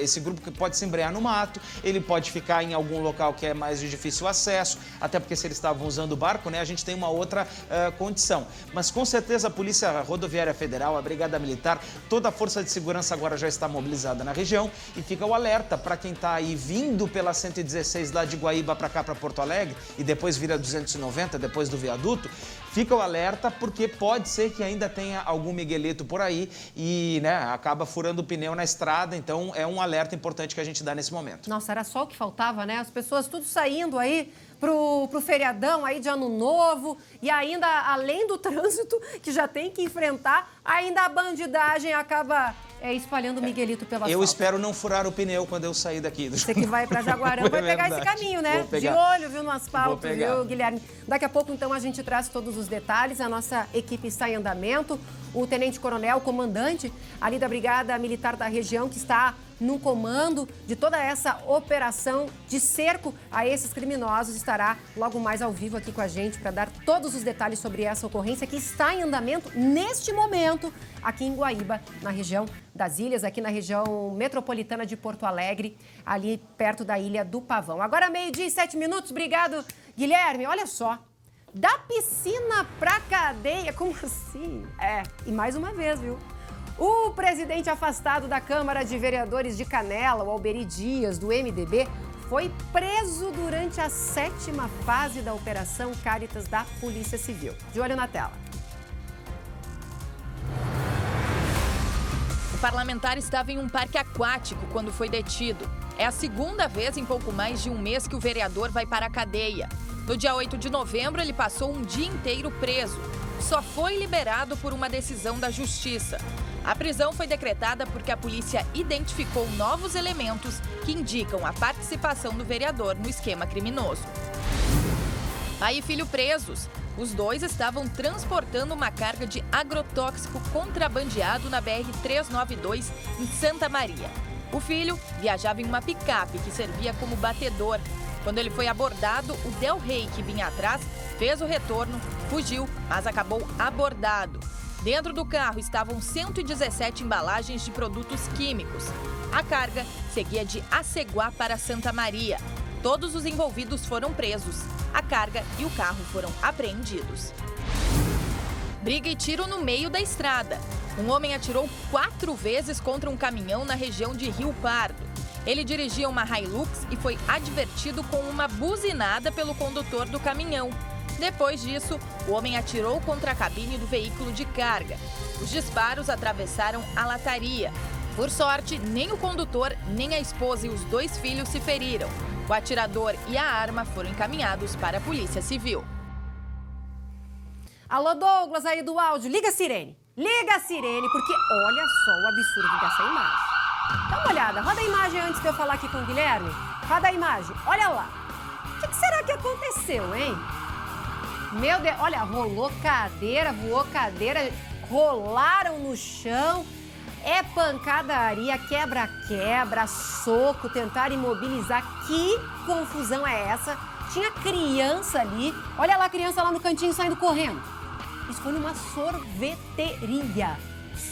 Esse grupo pode se embrear no mato, ele pode ficar em algum local que é mais de difícil acesso, até porque se eles estavam usando o barco, né, a gente tem uma outra condição. Mas com certeza a Polícia Rodoviária Federal, a Brigada Militar, toda a força de segurança agora já está mobilizada na região e fica o alerta para quem está aí vindo pela 116 lá de Guaíba para cá, para Porto Alegre e depois vira 290, depois do viaduto, fica o alerta porque pode ser que ainda tenha algum miguelito por aí e, né, acaba furando o pneu na estrada, então é um alerta importante que a gente dá nesse momento. Nossa, era só o que faltava, né? As pessoas tudo saindo aí pro feriadão aí de Ano Novo e ainda, além do trânsito que já tem que enfrentar, ainda a bandidagem acaba espalhando o miguelito pela asfalto. Eu espero não furar o pneu quando eu sair daqui. Você que vai para Jaguarão vai pegar esse caminho, né? De olho, viu, no asfalto, viu, Guilherme? Daqui a pouco, então, a gente traz todos os detalhes. A nossa equipe está em andamento. O tenente-coronel, comandante ali da Brigada Militar da região, que está no comando de toda essa operação de cerco a esses criminosos, estará logo mais ao vivo aqui com a gente para dar todos os detalhes sobre essa ocorrência que está em andamento neste momento aqui em Guaíba, na região das ilhas, aqui na região metropolitana de Porto Alegre, ali perto da Ilha do Pavão. Agora 12:07. Obrigado, Guilherme. Olha só. Da piscina pra cadeia, como assim? E mais uma vez, viu? O presidente afastado da Câmara de Vereadores de Canela, o Alberi Dias, do MDB, foi preso durante a 7ª fase da Operação Cáritas da Polícia Civil. De olho na tela. O parlamentar estava em um parque aquático quando foi detido. É a segunda vez em pouco mais de um mês que o vereador vai para a cadeia. No dia 8 de novembro, ele passou um dia inteiro preso. Só foi liberado por uma decisão da Justiça. A prisão foi decretada porque a polícia identificou novos elementos que indicam a participação do vereador no esquema criminoso. Pai e filho presos. Os dois estavam transportando uma carga de agrotóxico contrabandeado na BR-392 em Santa Maria. O filho viajava em uma picape que servia como batedor. Quando ele foi abordado, o Del Rey, que vinha atrás, fez o retorno, fugiu, mas acabou abordado. Dentro do carro estavam 117 embalagens de produtos químicos. A carga seguia de Aceguá para Santa Maria. Todos os envolvidos foram presos. A carga e o carro foram apreendidos. Briga e tiro no meio da estrada. Um homem atirou 4 vezes contra um caminhão na região de Rio Pardo. Ele dirigia uma Hilux e foi advertido com uma buzinada pelo condutor do caminhão. Depois disso, o homem atirou contra a cabine do veículo de carga. Os disparos atravessaram a lataria. Por sorte, nem o condutor, nem a esposa e os 2 filhos se feriram. O atirador e a arma foram encaminhados para a Polícia Civil. Alô, Douglas, aí do áudio, liga a sirene. Liga a sirene, porque olha só o absurdo dessa imagem. Dá uma olhada, roda a imagem antes de eu falar aqui com o Guilherme. Roda a imagem, olha lá. O que será que aconteceu, hein? Meu Deus, olha, rolou cadeira, voou cadeira, rolaram no chão. É pancadaria, quebra-quebra, soco, tentar imobilizar. Que confusão é essa? Tinha criança ali, olha lá a criança lá no cantinho saindo correndo. Isso foi numa sorveteria.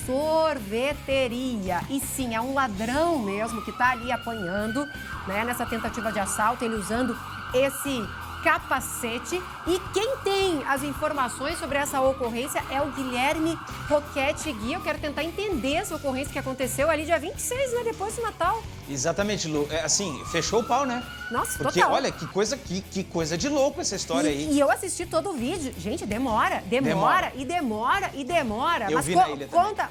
Sorveteria. E sim, é um ladrão mesmo que tá ali apanhando, né, nessa tentativa de assalto, ele usando esse capacete. E quem tem as informações sobre essa ocorrência é o Guilherme Roquete Gui. Eu quero tentar entender essa ocorrência que aconteceu ali dia 26, né, depois do Natal. Exatamente, Lu. É, assim, fechou o pau, né? Nossa, porque, total. Olha, que coisa de louco essa história aí. E eu assisti todo o vídeo. Gente, demora. Eu Mas vi na ilha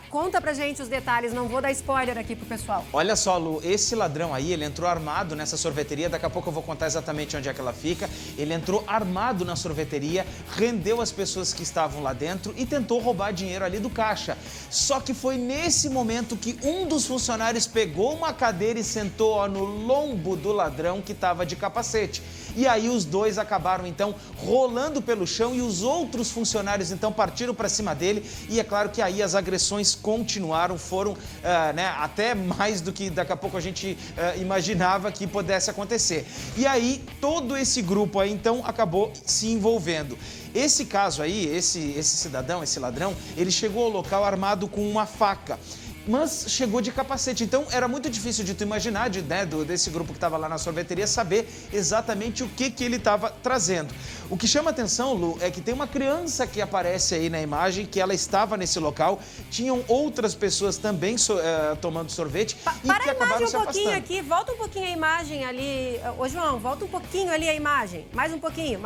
conta pra gente os detalhes, não vou dar spoiler aqui pro pessoal. Olha só, Lu, esse ladrão aí, ele entrou armado nessa sorveteria, daqui a pouco eu vou contar exatamente onde é que ela fica. Ele entrou armado na sorveteria, rendeu as pessoas que estavam lá dentro e tentou roubar dinheiro ali do caixa. Só que foi nesse momento que um dos funcionários pegou uma cadeira e sentou no lombo do ladrão que estava de capacete. E aí os dois acabaram, então, rolando pelo chão e os outros funcionários, então, partiram para cima dele. E é claro que aí as agressões continuaram, foram até mais do que daqui a pouco a gente imaginava que pudesse acontecer. E aí todo esse grupo aí, então, acabou se envolvendo. Esse caso aí, esse cidadão, esse ladrão, ele chegou ao local armado com uma faca. Mas chegou de capacete, então era muito difícil de tu imaginar, desse grupo que estava lá na sorveteria, saber exatamente o que ele estava trazendo. O que chama atenção, Lu, é que tem uma criança que aparece aí na imagem, que ela estava nesse local, tinham outras pessoas também tomando sorvete e que acabaram se afastando. Para a imagem um pouquinho aqui, volta um pouquinho a imagem ali. Ô, João, volta um pouquinho ali a imagem, mais um pouquinho.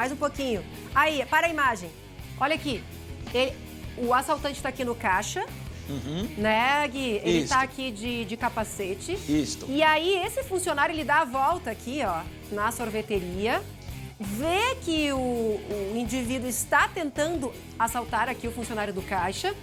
Aí, para a imagem, olha aqui, o assaltante está aqui no caixa. Né, Gui? Ele tá aqui de capacete. Isso. E aí, esse funcionário, ele dá a volta aqui, ó, na sorveteria, vê que o indivíduo está tentando assaltar aqui o funcionário do caixa.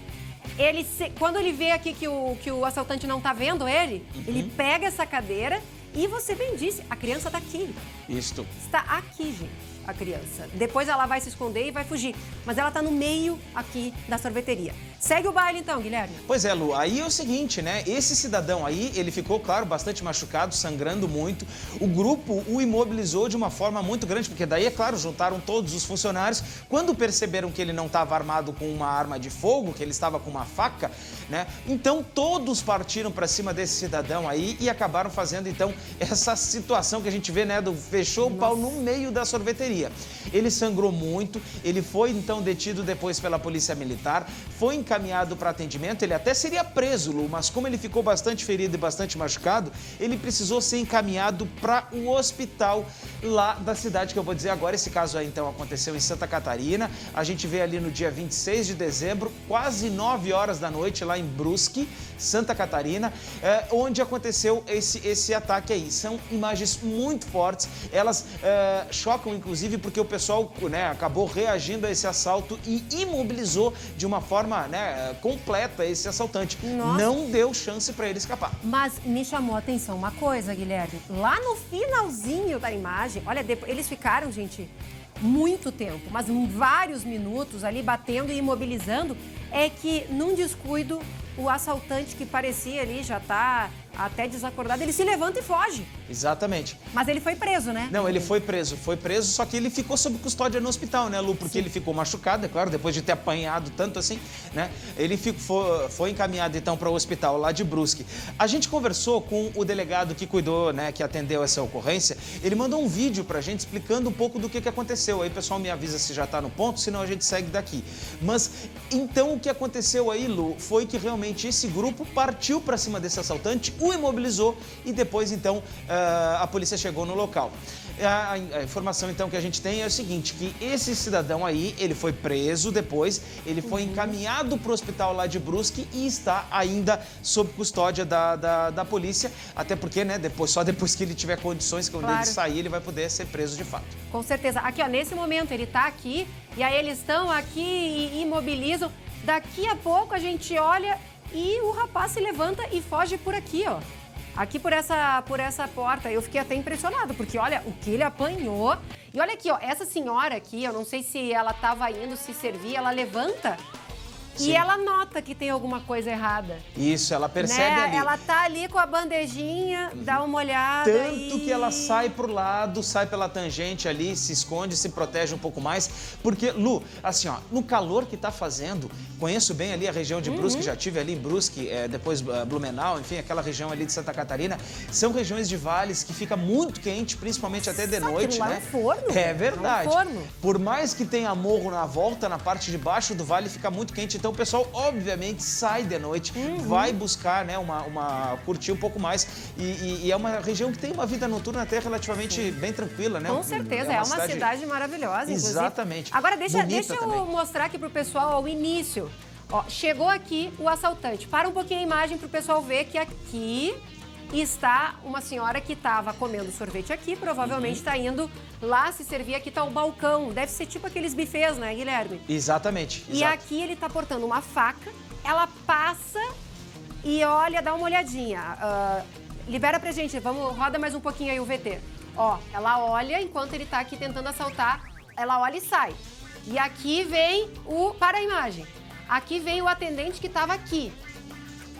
Quando ele vê aqui que o assaltante não tá vendo ele, ele pega essa cadeira e você bem disse, a criança tá aqui. Isso. Está aqui, gente. A criança. Depois ela vai se esconder e vai fugir. Mas ela tá no meio aqui da sorveteria. Segue o baile então, Guilherme. Pois é, Lu. Aí é o seguinte, né? Esse cidadão aí, ele ficou, claro, bastante machucado, sangrando muito. O grupo o imobilizou de uma forma muito grande, porque daí, é claro, juntaram todos os funcionários. Quando perceberam que ele não estava armado com uma arma de fogo, que ele estava com uma faca, né? Então todos partiram para cima desse cidadão aí e acabaram fazendo, então, essa situação que a gente vê, né? Fechou o pau no meio da sorveteria. Ele sangrou muito, ele foi então detido depois pela Polícia Militar, foi encaminhado para atendimento, ele até seria preso, Lu, mas como ele ficou bastante ferido e bastante machucado, ele precisou ser encaminhado para o hospital lá da cidade, que eu vou dizer agora. Esse caso aí então aconteceu em Santa Catarina, a gente vê ali no dia 26 de dezembro, quase 9 horas da noite, lá em Brusque, Santa Catarina, onde aconteceu esse ataque aí. São imagens muito fortes, elas chocam inclusive porque o pessoal, né, acabou reagindo a esse assalto e imobilizou de uma forma, né, completa esse assaltante. Nossa. Não deu chance para ele escapar. Mas me chamou a atenção uma coisa, Guilherme. Lá no finalzinho da imagem, olha, eles ficaram, gente, muito tempo, mas vários minutos ali batendo e imobilizando, é que num descuido o assaltante, que parecia ali já tá até desacordado, ele se levanta e foge. Exatamente. Mas ele foi preso, né? Não, ele foi preso, só que ele ficou sob custódia no hospital, né, Lu? Porque ele ficou machucado, é claro, depois de ter apanhado tanto assim, né? Ele foi encaminhado, então, para o hospital lá de Brusque. A gente conversou com o delegado que cuidou, né, que atendeu essa ocorrência. Ele mandou um vídeo pra gente explicando um pouco do que aconteceu. Aí o pessoal me avisa se já tá no ponto, senão a gente segue daqui. Mas, então, o que aconteceu aí, Lu, foi que realmente esse grupo partiu para cima desse assaltante, o imobilizou e depois, então, a polícia chegou no local. A informação, então, que a gente tem é o seguinte, que esse cidadão aí, ele foi preso depois, ele foi encaminhado para o hospital lá de Brusque e está ainda sob custódia da polícia, até porque, né, só depois que ele tiver condições, quando ele sair, ele vai poder ser preso de fato. Com certeza. Aqui, ó, nesse momento, ele tá aqui, e aí eles estão aqui e imobilizam. Daqui a pouco a gente olha e o rapaz se levanta e foge por aqui, ó. Aqui por essa porta, eu fiquei até impressionado, porque olha o que ele apanhou. E olha aqui, ó, essa senhora aqui, eu não sei se ela estava indo se servir, ela levanta e ela nota que tem alguma coisa errada. Isso, ela percebe ali. Ela tá ali com a bandejinha, dá uma olhada Tanto que ela sai pro lado, sai pela tangente ali, se esconde, se protege um pouco mais. Porque, Lu, assim, ó, no calor que tá fazendo, conheço bem ali a região de Brusque, já tive ali em Brusque, depois Blumenau, enfim, aquela região ali de Santa Catarina. São regiões de vales que fica muito quente, principalmente até de noite, lá né? É um forno. É verdade. É um forno. Por mais que tenha morro na volta, na parte de baixo do vale fica muito quente, então o pessoal, obviamente, sai de noite, vai buscar, né, curtir um pouco mais. E é uma região que tem uma vida noturna até relativamente bem tranquila, né? Com certeza, é uma cidade maravilhosa, inclusive. Exatamente. Agora, deixa eu também mostrar aqui pro pessoal o início. Ó, chegou aqui o assaltante. Para um pouquinho a imagem pro pessoal ver que aqui está uma senhora que estava comendo sorvete aqui, provavelmente está indo lá se servir. Aqui está o balcão, deve ser tipo aqueles buffets, né, Guilherme? Exatamente. E aqui ele está portando uma faca, ela passa e olha, dá uma olhadinha. Libera pra gente, roda mais um pouquinho aí o VT. Ó, ela olha enquanto ele está aqui tentando assaltar, ela olha e sai. E aqui vem para a imagem, aqui vem o atendente que estava aqui.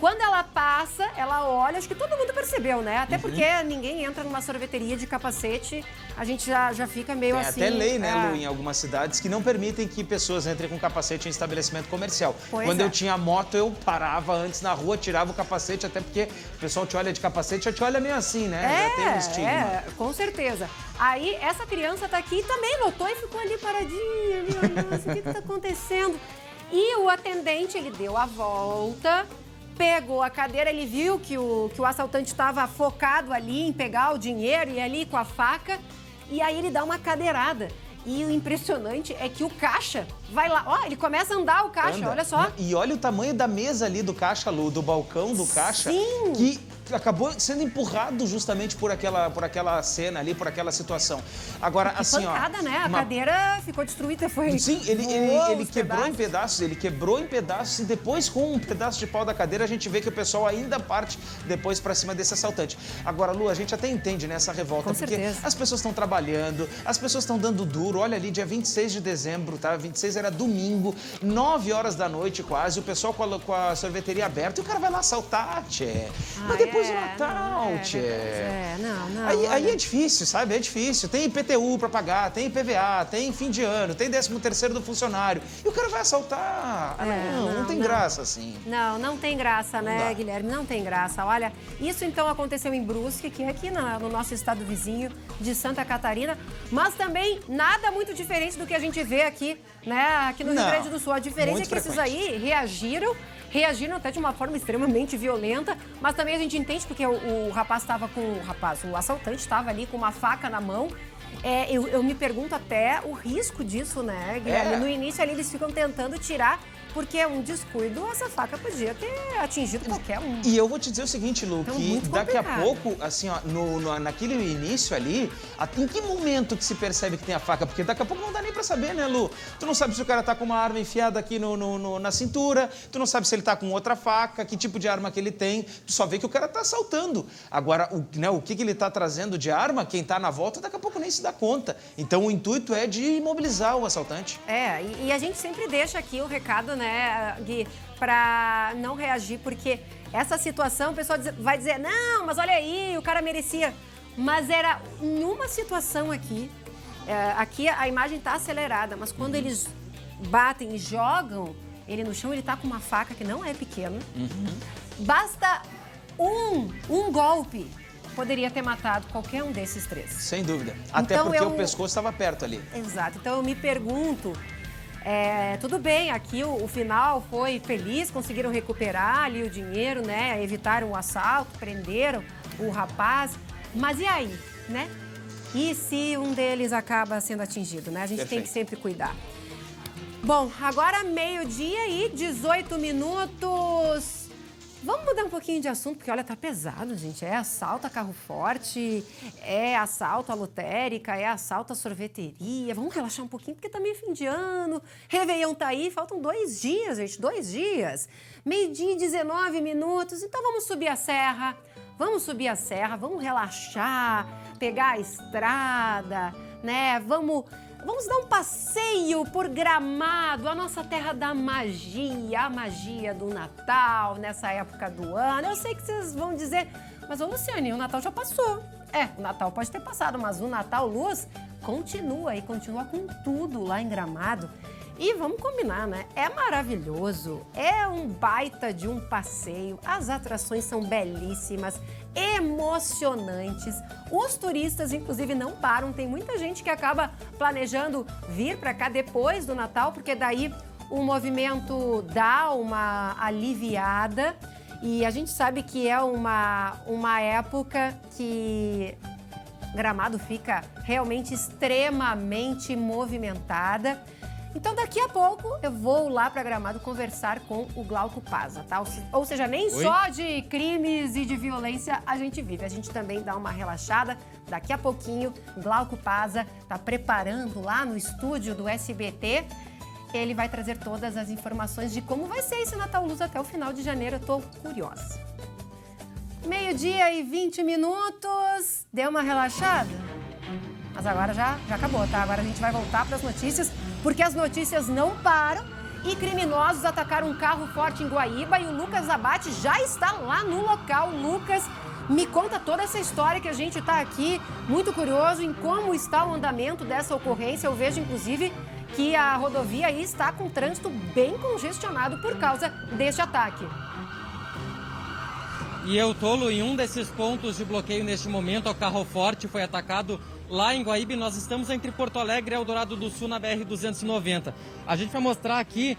Quando ela passa, ela olha, acho que todo mundo percebeu, né? Até porque ninguém entra numa sorveteria de capacete, a gente já fica meio Tem assim... até lei, né, Lu, em algumas cidades que não permitem que pessoas entrem com capacete em estabelecimento comercial. Quando eu tinha moto, eu parava antes na rua, tirava o capacete, até porque o pessoal te olha de capacete, já te olha meio assim, né? Já tem um estigma. Com certeza. Aí, essa criança tá aqui e também notou e ficou ali paradinha, ali olhando, o que tá acontecendo? E o atendente, ele deu a volta... Pegou a cadeira, ele viu que o assaltante estava focado ali em pegar o dinheiro e ali com a faca. E aí ele dá uma cadeirada. E o impressionante é que o caixa vai lá. Ó, ele começa a andar o caixa, olha só. E olha o tamanho da mesa ali do caixa, Lu, do balcão do caixa. Sim. Que acabou sendo empurrado justamente por aquela cena ali, por aquela situação. Agora, que assim, pancada, ó... né? A cadeira ficou destruída, foi... Sim, ele quebrou em pedaços, e depois com um pedaço de pau da cadeira a gente vê que o pessoal ainda parte depois pra cima desse assaltante. Agora, Lu, a gente até entende, né, essa revolta, com porque certeza. As pessoas estão trabalhando, as pessoas estão dando duro. Olha ali, dia 26 de dezembro, tá? 26 era domingo, 9 horas da noite quase, o pessoal com a sorveteria aberta e o cara vai lá assaltar, tchê. Mas depois do Natal, tchê. Aí é difícil, sabe? É difícil. Tem IPTU pra pagar, tem IPVA, tem fim de ano, tem 13º do funcionário. E o cara vai assaltar. Não tem graça assim. Não tem graça, né, Guilherme? Não tem graça. Olha, isso então aconteceu em Brusque, que é aqui no nosso estado vizinho de Santa Catarina, mas também nada muito diferente do que a gente vê aqui, né, aqui no Rio Grande do Sul. A diferença é que esses aí reagiram até de uma forma extremamente violenta, mas também a gente entende porque o assaltante estava ali com uma faca na mão. Eu me pergunto até o risco disso, né, Guilherme? No início ali eles ficam tentando tirar, porque é um descuido, essa faca podia ter atingido qualquer um. E eu vou te dizer o seguinte, Lu, então, que daqui a pouco, assim, ó, naquele início ali, em que momento que se percebe que tem a faca? Porque daqui a pouco não dá nem pra saber, né, Lu? Tu não sabe se o cara tá com uma arma enfiada aqui na cintura, tu não sabe se ele tá com outra faca, que tipo de arma que ele tem, tu só vê que o cara tá assaltando. Agora, o que ele tá trazendo de arma, quem tá na volta, daqui a pouco nem se dá conta. Então, o intuito é de imobilizar o assaltante. E a gente sempre deixa aqui o recado, né, Gui, para não reagir, porque essa situação, o pessoal vai dizer, não, mas olha aí, o cara merecia. Mas era em uma situação aqui, aqui a imagem está acelerada, mas quando eles batem e jogam ele no chão, ele tá com uma faca que não é pequena. Basta um golpe, poderia ter matado qualquer um desses 3. Sem dúvida. Até Então, porque o pescoço estava perto ali. Exato. Então eu me pergunto, tudo bem, aqui o final foi feliz, conseguiram recuperar ali o dinheiro, né? Evitaram o assalto, prenderam o rapaz. Mas e aí, né? E se um deles acaba sendo atingido, né? A gente tem que sempre cuidar. Bom, agora 12h e 18 minutos. Vamos mudar um pouquinho de assunto, porque olha, tá pesado, gente. É assalto a carro forte, é assalto à lotérica, é assalto à sorveteria. Vamos relaxar um pouquinho, porque também é fim de ano. Réveillon tá aí, faltam 2 dias, gente, 2 dias. 12h e 19 minutos, então vamos subir a serra. Vamos subir a serra, vamos relaxar, pegar a estrada, né? Vamos dar um passeio por Gramado, a nossa terra da magia, a magia do Natal, nessa época do ano. Eu sei que vocês vão dizer, mas ô Luciane, o Natal já passou. O Natal pode ter passado, mas o Natal Luz continua e continua com tudo lá em Gramado. E vamos combinar, né? É maravilhoso, é um baita de um passeio, as atrações são belíssimas, emocionantes. Os turistas, inclusive, não param. Tem muita gente que acaba planejando vir para cá depois do Natal, porque daí o movimento dá uma aliviada. E a gente sabe que é uma época que Gramado fica realmente extremamente movimentada. Então, daqui a pouco, eu vou lá para Gramado conversar com o Glauco Pazza, tá? Ou seja, nem só de crimes e de violência a gente vive. A gente também dá uma relaxada. Daqui a pouquinho, Glauco Pazza tá preparando lá no estúdio do SBT. Ele vai trazer todas as informações de como vai ser esse Natal Luz até o final de janeiro. Eu tô curiosa. 12h e 20 minutos. Deu uma relaxada? Mas agora já acabou, tá? Agora a gente vai voltar para as notícias, porque as notícias não param e criminosos atacaram um carro forte em Guaíba e o Lucas Abate já está lá no local. Lucas, me conta toda essa história que a gente está aqui muito curioso em como está o andamento dessa ocorrência. Eu vejo, inclusive, que a rodovia aí está com trânsito bem congestionado por causa deste ataque. E eu tolo em um desses pontos de bloqueio neste momento, o carro forte foi atacado lá em Guaíba. Nós estamos entre Porto Alegre e Eldorado do Sul, na BR-290. A gente vai mostrar aqui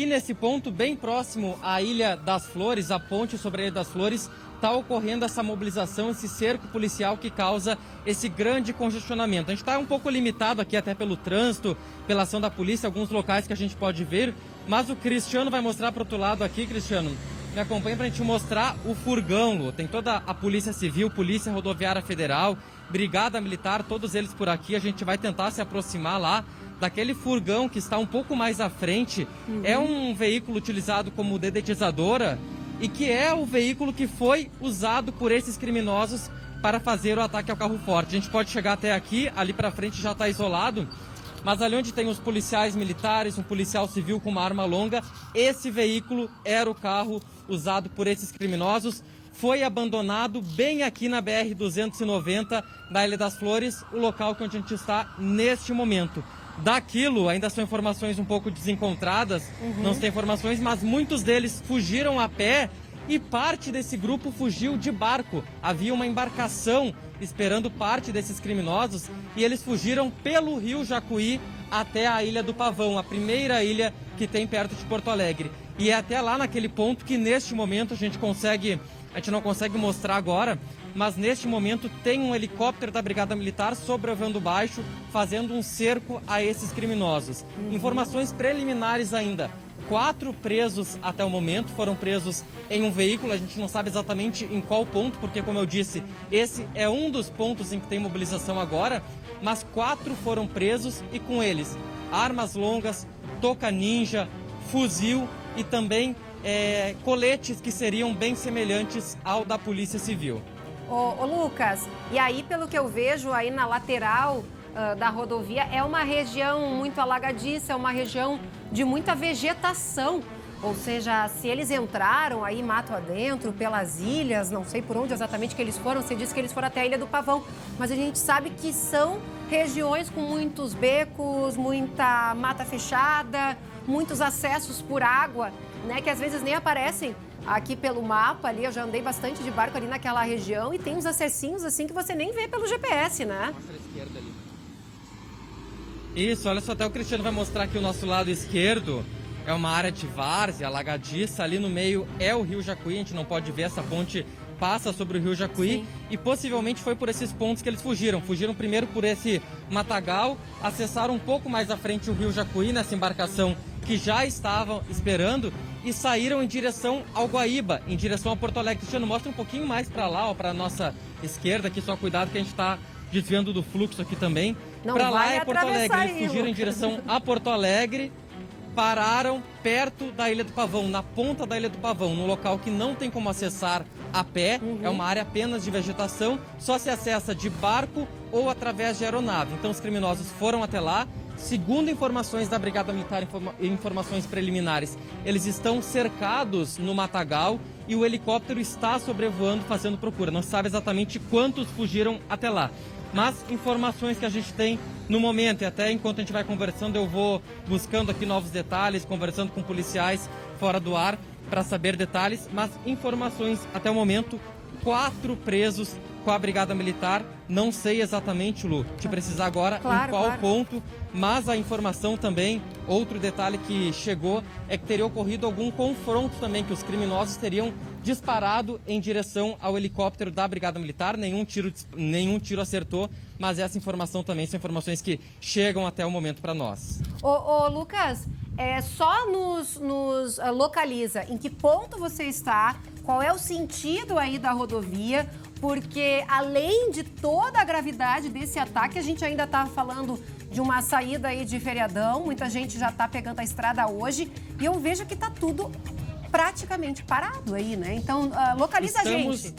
nesse ponto, bem próximo à Ilha das Flores, a ponte sobre a Ilha das Flores, está ocorrendo essa mobilização, esse cerco policial que causa esse grande congestionamento. A gente está um pouco limitado aqui até pelo trânsito, pela ação da polícia, alguns locais que a gente pode ver, mas o Cristiano vai mostrar para o outro lado aqui, Cristiano. Me acompanha para a gente mostrar o furgão, Lu. Tem toda a Polícia Civil, Polícia Rodoviária Federal, Brigada Militar, todos eles por aqui. A gente vai tentar se aproximar lá daquele furgão que está um pouco mais à frente. É um veículo utilizado como dedetizadora e que é o veículo que foi usado por esses criminosos para fazer o ataque ao carro forte. A gente pode chegar até aqui, ali para frente já está isolado. Mas ali onde tem os policiais militares, um policial civil com uma arma longa, esse veículo era o carro usado por esses criminosos. Foi abandonado bem aqui na BR-290, na Ilha das Flores, o local onde a gente está neste momento. Daquilo, ainda são informações um pouco desencontradas, não se tem informações, mas muitos deles fugiram a pé e parte desse grupo fugiu de barco. Havia uma embarcação esperando parte desses criminosos e eles fugiram pelo rio Jacuí até a Ilha do Pavão, a primeira ilha que tem perto de Porto Alegre. E é até lá naquele ponto que neste momento a gente não consegue mostrar agora, mas neste momento tem um helicóptero da Brigada Militar sobrevoando baixo, fazendo um cerco a esses criminosos. Informações preliminares ainda. 4 presos até o momento, foram presos em um veículo, a gente não sabe exatamente em qual ponto, porque como eu disse, esse é um dos pontos em que tem mobilização agora, mas 4 foram presos e com eles armas longas, toca ninja, fuzil e também coletes que seriam bem semelhantes ao da Polícia Civil. Ô Lucas, e aí pelo que eu vejo aí na lateral da rodovia, é uma região muito alagadiça, é uma região de muita vegetação. Ou seja, se eles entraram aí mato adentro, pelas ilhas, não sei por onde exatamente que eles foram, você disse que eles foram até a Ilha do Pavão, mas a gente sabe que são regiões com muitos becos, muita mata fechada, muitos acessos por água, né, que às vezes nem aparecem aqui pelo mapa ali. Eu já andei bastante de barco ali naquela região e tem uns acessinhos assim que você nem vê pelo GPS, né? Mostra a esquerda ali. Isso, olha só, até o Cristiano vai mostrar aqui o nosso lado esquerdo. É uma área de várzea, alagadiça, ali no meio é o Rio Jacuí, a gente não pode ver, essa ponte passa sobre o Rio Jacuí. Sim. E possivelmente foi por esses pontos que eles fugiram. Fugiram primeiro por esse matagal, acessaram um pouco mais à frente o Rio Jacuí nessa embarcação que já estavam esperando e saíram em direção ao Guaíba, em direção a Porto Alegre. Cristiano, mostra um pouquinho mais para lá, ó, para a nossa esquerda aqui, só cuidado que a gente está desviando do fluxo aqui também. Para lá é Porto Alegre, eles fugiram em direção a Porto Alegre, pararam perto da Ilha do Pavão, na ponta da Ilha do Pavão, num local que não tem como acessar a pé, é uma área apenas de vegetação, só se acessa de barco ou através de aeronave. Então os criminosos foram até lá. Segundo informações da Brigada Militar, informações preliminares, eles estão cercados no matagal e o helicóptero está sobrevoando, fazendo procura. Não se sabe exatamente quantos fugiram até lá. Mas informações que a gente tem no momento, e até enquanto a gente vai conversando, eu vou buscando aqui novos detalhes, conversando com policiais fora do ar para saber detalhes, mas informações até o momento, 4 presos com a Brigada Militar. Não sei exatamente, Lu, te precisar agora em qual ponto, mas a informação também, outro detalhe que chegou, é que teria ocorrido algum confronto também, que os criminosos teriam disparado em direção ao helicóptero da Brigada Militar. Nenhum tiro acertou, mas essa informação também são informações que chegam até o momento para nós. Ô Lucas, só nos localiza em que ponto você está, qual é o sentido aí da rodovia, porque além de toda a gravidade desse ataque, a gente ainda está falando de uma saída aí de feriadão, muita gente já está pegando a estrada hoje, e eu vejo que está tudo praticamente parado aí, né? Então, localiza a gente.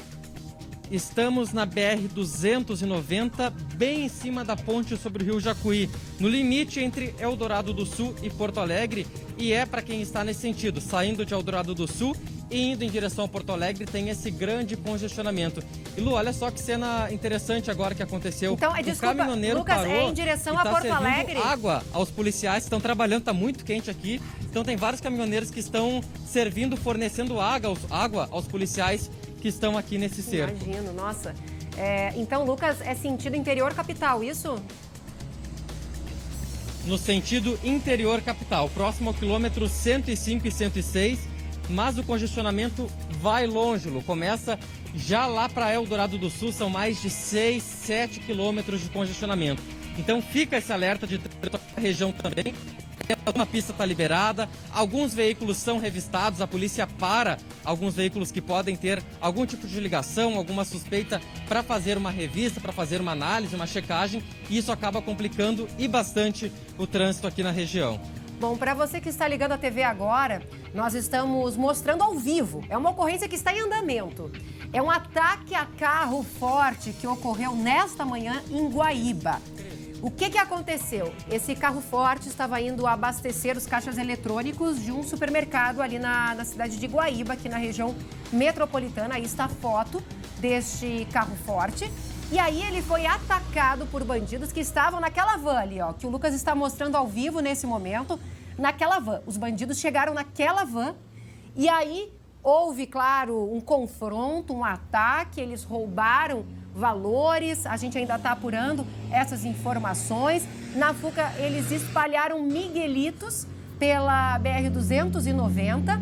Estamos na BR-290, bem em cima da ponte sobre o Rio Jacuí, no limite entre Eldorado do Sul e Porto Alegre, e para quem está nesse sentido, saindo de Eldorado do Sul e indo em direção a Porto Alegre, tem esse grande congestionamento. E Lu, olha só que cena interessante agora que aconteceu. Então, o caminhoneiro Lucas, parou é em direção a Porto Alegre? Água aos policiais que estão trabalhando, está muito quente aqui, então tem vários caminhoneiros que estão fornecendo água aos policiais que estão aqui nesse cerco. Imagino, nossa. Então, Lucas, é sentido interior capital, isso? No sentido interior capital, próximo ao quilômetro 105 e 106, mas o congestionamento vai longe, Lu. Começa já lá para Eldorado do Sul, são mais de 6, 7 quilômetros de congestionamento. Então fica esse alerta de trânsito na região também. Uma pista está liberada, alguns veículos são revistados, a polícia para alguns veículos que podem ter algum tipo de ligação, alguma suspeita, para fazer uma revista, para fazer uma análise, uma checagem, e isso acaba complicando e bastante o trânsito aqui na região. Bom, para você que está ligando a TV agora, nós estamos mostrando ao vivo. É uma ocorrência que está em andamento. É um ataque a carro forte que ocorreu nesta manhã em Guaíba. O que aconteceu? Esse carro forte estava indo abastecer os caixas eletrônicos de um supermercado ali na cidade de Guaíba, aqui na região metropolitana. Aí está a foto deste carro forte. E aí ele foi atacado por bandidos que estavam naquela van ali, ó, que o Lucas está mostrando ao vivo nesse momento, naquela van. Os bandidos chegaram naquela van e aí houve, claro, um confronto, um ataque, eles roubaram valores, a gente ainda está apurando essas informações. Na Fuca, eles espalharam miguelitos pela BR-290.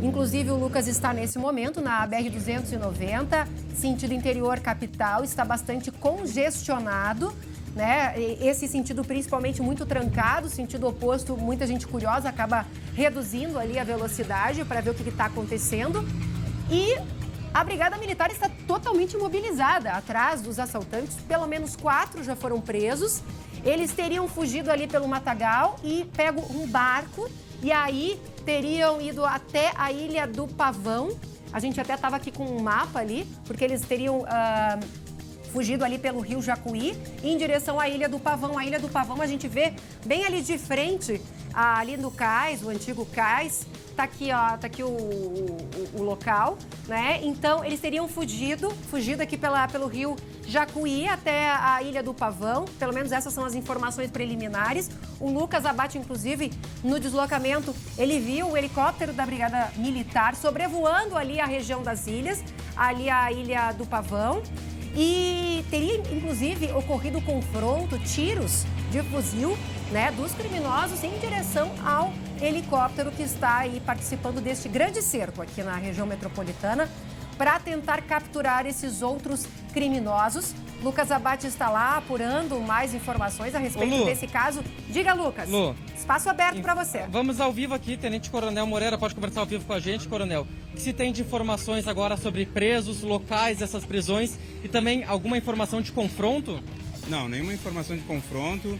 Inclusive, o Lucas está nesse momento na BR-290, sentido interior capital, está bastante congestionado, né? Esse sentido principalmente muito trancado, sentido oposto, muita gente curiosa, acaba reduzindo ali a velocidade para ver o que está acontecendo. E a Brigada Militar está totalmente mobilizada atrás dos assaltantes, pelo menos 4 já foram presos. Eles teriam fugido ali pelo matagal e pego um barco e aí teriam ido até a Ilha do Pavão. A gente até estava aqui com um mapa ali, porque eles teriam fugido ali pelo Rio Jacuí em direção à Ilha do Pavão. A Ilha do Pavão a gente vê bem ali de frente, ali no cais, o antigo cais, Tá aqui, ó, tá aqui o local, né? Então, eles teriam fugido aqui pelo rio Jacuí até a Ilha do Pavão. Pelo menos essas são as informações preliminares. O Lucas Abate, inclusive, no deslocamento, ele viu o helicóptero da Brigada Militar sobrevoando ali a região das ilhas, ali a Ilha do Pavão. E teria, inclusive, ocorrido confronto, tiros de fuzil, né, dos criminosos em direção ao helicóptero que está aí participando deste grande cerco aqui na região metropolitana para tentar capturar esses outros criminosos. Lucas Abate está lá apurando mais informações a respeito desse caso. Diga, Lucas. Lu, espaço aberto para você. Vamos ao vivo aqui, Tenente Coronel Moreira, pode conversar ao vivo com a gente, Coronel. O que se tem de informações agora sobre presos, locais dessas prisões e também alguma informação de confronto? Não, nenhuma informação de confronto.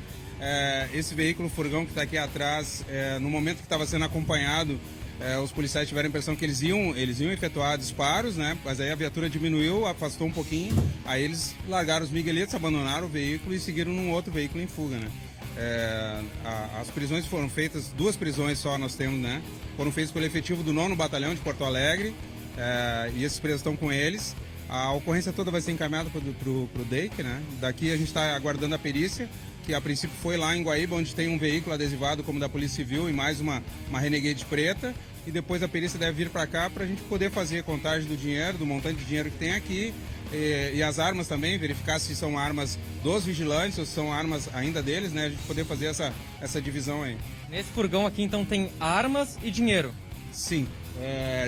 Esse veículo furgão que está aqui atrás, no momento que estava sendo acompanhado, os policiais tiveram a impressão que eles iam efetuar disparos, né? Mas aí a viatura diminuiu, afastou um pouquinho, aí eles largaram os miguelitos, abandonaram o veículo e seguiram num outro veículo em fuga, né? As prisões foram feitas, 2 prisões só nós temos, né? Foram feitas pelo efetivo do 9º Batalhão de Porto Alegre, e esses presos estão com eles. A ocorrência toda vai ser encaminhada para o DEIC, né? Daqui a gente está aguardando a perícia, que a princípio foi lá em Guaíba, onde tem um veículo adesivado como da Polícia Civil e mais uma Renegade preta. E depois a perícia deve vir para cá para a gente poder fazer a contagem do dinheiro, do montante de dinheiro que tem aqui. E as armas também, verificar se são armas dos vigilantes ou se são armas ainda deles, né? A gente poder fazer essa divisão aí. Nesse furgão aqui, então, tem armas e dinheiro? Sim.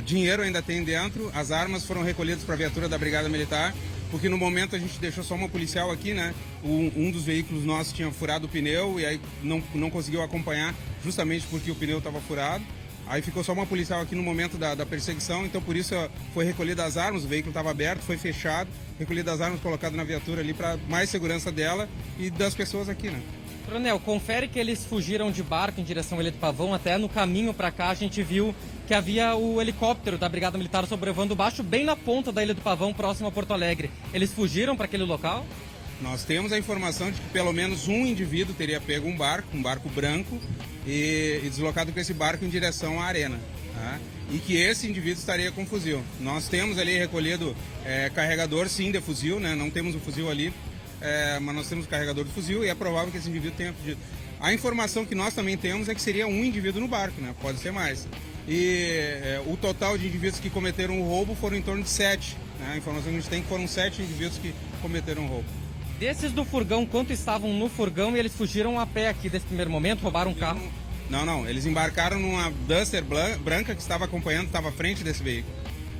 Dinheiro ainda tem dentro. As armas foram recolhidas para a viatura da Brigada Militar, porque no momento a gente deixou só uma policial aqui, né? Um dos veículos nossos tinha furado o pneu e aí não conseguiu acompanhar justamente porque o pneu estava furado. Aí ficou só uma policial aqui no momento da perseguição, então por isso foi recolhida as armas, o veículo estava aberto, foi fechado, recolhida as armas, colocado na viatura ali para mais segurança dela e das pessoas aqui, né? Coronel, confere que eles fugiram de barco em direção à Ilha do Pavão, até no caminho para cá a gente viu que havia o helicóptero da Brigada Militar sobrevoando baixo, bem na ponta da Ilha do Pavão, próximo a Porto Alegre. Eles fugiram para aquele local? Nós temos a informação de que pelo menos um indivíduo teria pego um barco branco, e deslocado com esse barco em direção à arena, tá? E que esse indivíduo estaria com fuzil. Nós temos ali recolhido carregador, sim, de fuzil, né? Não temos o fuzil ali, mas nós temos o carregador de fuzil e é provável que esse indivíduo tenha fugido. A informação que nós também temos é que seria um indivíduo no barco, né? Pode ser mais. E o total de indivíduos que cometeram o roubo foram em torno de 7. Né? A informação que a gente tem é que foram 7 indivíduos que cometeram o roubo. Desses do furgão, quanto estavam no furgão e eles fugiram a pé aqui desse primeiro momento, roubaram um carro? Não, eles embarcaram numa Duster branca que estava acompanhando, estava à frente desse veículo.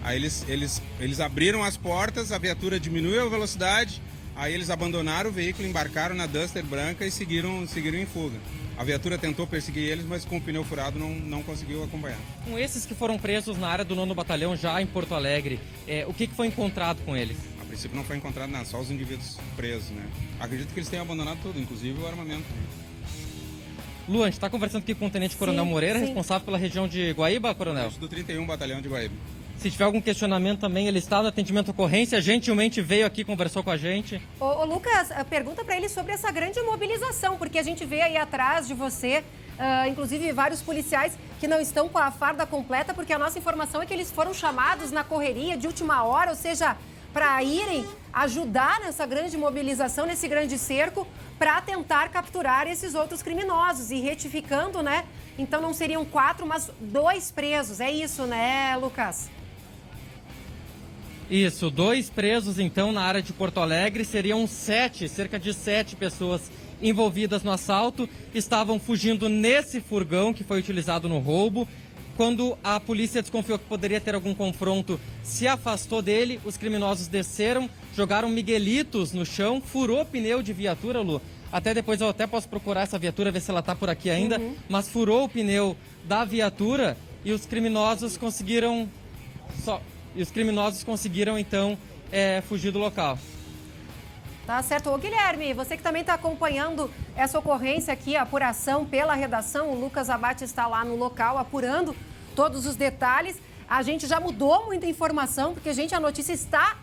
Aí eles abriram as portas, a viatura diminuiu a velocidade, aí eles abandonaram o veículo, embarcaram na Duster branca e seguiram em fuga. A viatura tentou perseguir eles, mas com o pneu furado não conseguiu acompanhar. Com esses que foram presos na área do 9º Batalhão, já em Porto Alegre, o que foi encontrado com eles? A princípio não foi encontrado nada, só os indivíduos presos, né? Acredito que eles tenham abandonado tudo, inclusive o armamento. Lu, a gente está conversando aqui com o Tenente Coronel Moreira, responsável pela região de Guaíba, Coronel? Do 31 Batalhão de Guaíba. Se tiver algum questionamento também, ele está no atendimento à ocorrência, gentilmente veio aqui, conversou com a gente. Ô Lucas, pergunta para ele sobre essa grande mobilização, porque a gente vê aí atrás de você, inclusive vários policiais que não estão com a farda completa, porque a nossa informação é que eles foram chamados na correria de última hora, ou seja, para irem ajudar nessa grande mobilização, nesse grande cerco, para tentar capturar esses outros criminosos. E retificando, né? Então não seriam 4, mas 2 presos. É isso, né, Lucas? Isso, 2 presos, então, na área de Porto Alegre. Seriam 7, cerca de 7 pessoas envolvidas no assalto. Estavam fugindo nesse furgão que foi utilizado no roubo. Quando a polícia desconfiou que poderia ter algum confronto, se afastou dele, os criminosos desceram, jogaram miguelitos no chão, furou pneu de viatura, Lu. Até depois eu até posso procurar essa viatura, ver se ela está por aqui ainda, mas furou o pneu da viatura e os criminosos conseguiram então fugir do local. Tá certo. Ô, Guilherme, você que também está acompanhando essa ocorrência aqui, a apuração pela redação, o Lucas Abate está lá no local apurando todos os detalhes. A gente já mudou muita informação, porque, a notícia está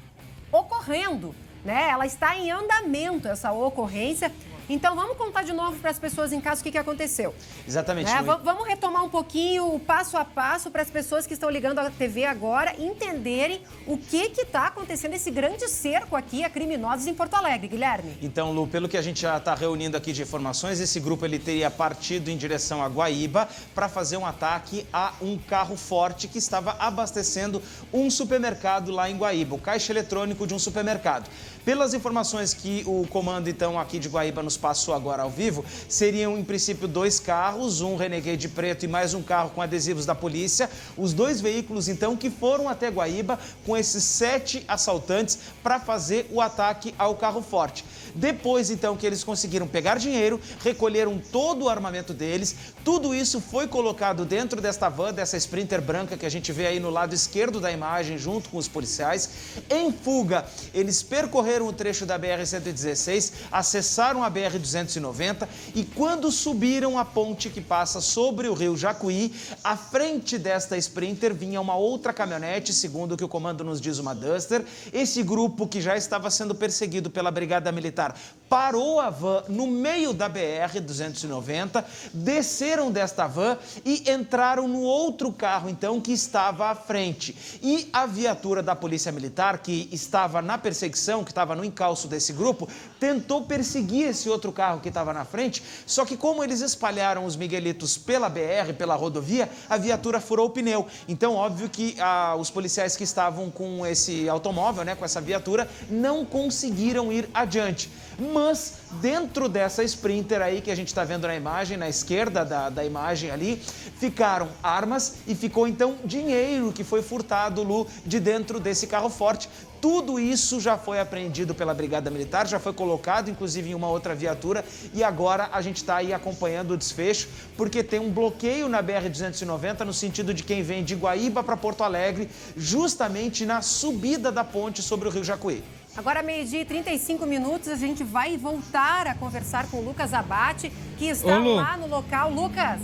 ocorrendo, né? Ela está em andamento, essa ocorrência. Então vamos contar de novo para as pessoas em casa o que aconteceu. Exatamente. Né? Vamos retomar um pouquinho o passo a passo para as pessoas que estão ligando a TV agora entenderem o que está acontecendo, esse grande cerco aqui a criminosos em Porto Alegre, Guilherme. Então, Lu, pelo que a gente já está reunindo aqui de informações, esse grupo ele teria partido em direção a Guaíba para fazer um ataque a um carro forte que estava abastecendo um supermercado lá em Guaíba, o caixa eletrônico de um supermercado. Pelas informações que o comando, então, aqui de Guaíba nos passou agora ao vivo, seriam, em princípio, 2 carros, um Renegade preto e mais um carro com adesivos da polícia. Os 2 veículos, então, que foram até Guaíba com esses 7 assaltantes para fazer o ataque ao carro forte. Depois, então, que eles conseguiram pegar dinheiro, recolheram todo o armamento deles, tudo isso foi colocado dentro desta van, dessa Sprinter branca que a gente vê aí no lado esquerdo da imagem, junto com os policiais. Em fuga, eles percorreram o trecho da BR-116, acessaram a BR-290 e quando subiram a ponte que passa sobre o rio Jacuí, à frente desta Sprinter vinha uma outra caminhonete, segundo o que o comando nos diz, uma Duster. Esse grupo, que já estava sendo perseguido pela Brigada Militar, parou a van no meio da BR-290, desceram desta van e entraram no outro carro, então, que estava à frente. E a viatura da Polícia Militar, que estava na perseguição, que estava no encalço desse grupo, tentou perseguir esse outro carro que estava na frente, só que como eles espalharam os miguelitos pela BR, pela rodovia, a viatura furou o pneu. Então, óbvio que os policiais que estavam com esse automóvel, né, com essa viatura, não conseguiram ir adiante. Mas dentro dessa Sprinter aí que a gente está vendo na imagem, na esquerda da imagem ali, ficaram armas e ficou então dinheiro que foi furtado, Lu, de dentro desse carro forte. Tudo isso já foi apreendido pela Brigada Militar, já foi colocado inclusive em uma outra viatura e agora a gente está aí acompanhando o desfecho porque tem um bloqueio na BR-290 no sentido de quem vem de Guaíba para Porto Alegre, justamente na subida da ponte sobre o rio Jacuí. Agora, 12h35, a gente vai voltar a conversar com o Lucas Abate, que está lá no local. Lucas!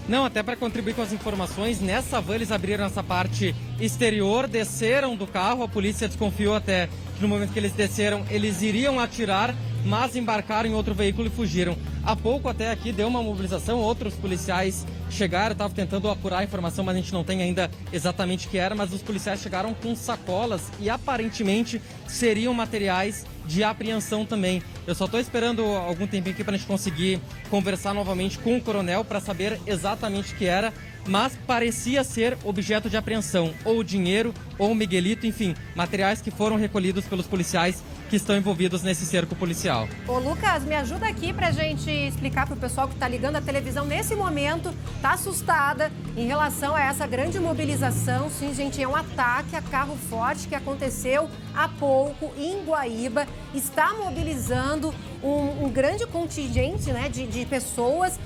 Não, até para contribuir com as informações, nessa van eles abriram essa parte exterior, desceram do carro, a polícia desconfiou até que no momento que eles desceram, eles iriam atirar, mas embarcaram em outro veículo e fugiram. Há pouco até aqui deu uma mobilização, outros policiais chegaram, estavam tentando apurar a informação, mas a gente não tem ainda exatamente o que era, mas os policiais chegaram com sacolas e aparentemente seriam materiais de apreensão também. Eu só estou esperando algum tempinho aqui para a gente conseguir conversar novamente com o coronel para saber exatamente o que era, mas parecia ser objeto de apreensão, ou dinheiro, ou miguelito, enfim, materiais que foram recolhidos pelos policiais que estão envolvidos nesse cerco policial. Ô Lucas, me ajuda aqui pra gente explicar pro pessoal que tá ligando a televisão nesse momento, tá assustada em relação a essa grande mobilização. Sim, gente, é um ataque a carro forte que aconteceu há pouco em Guaíba. Está mobilizando um grande contingente, né, de pessoas,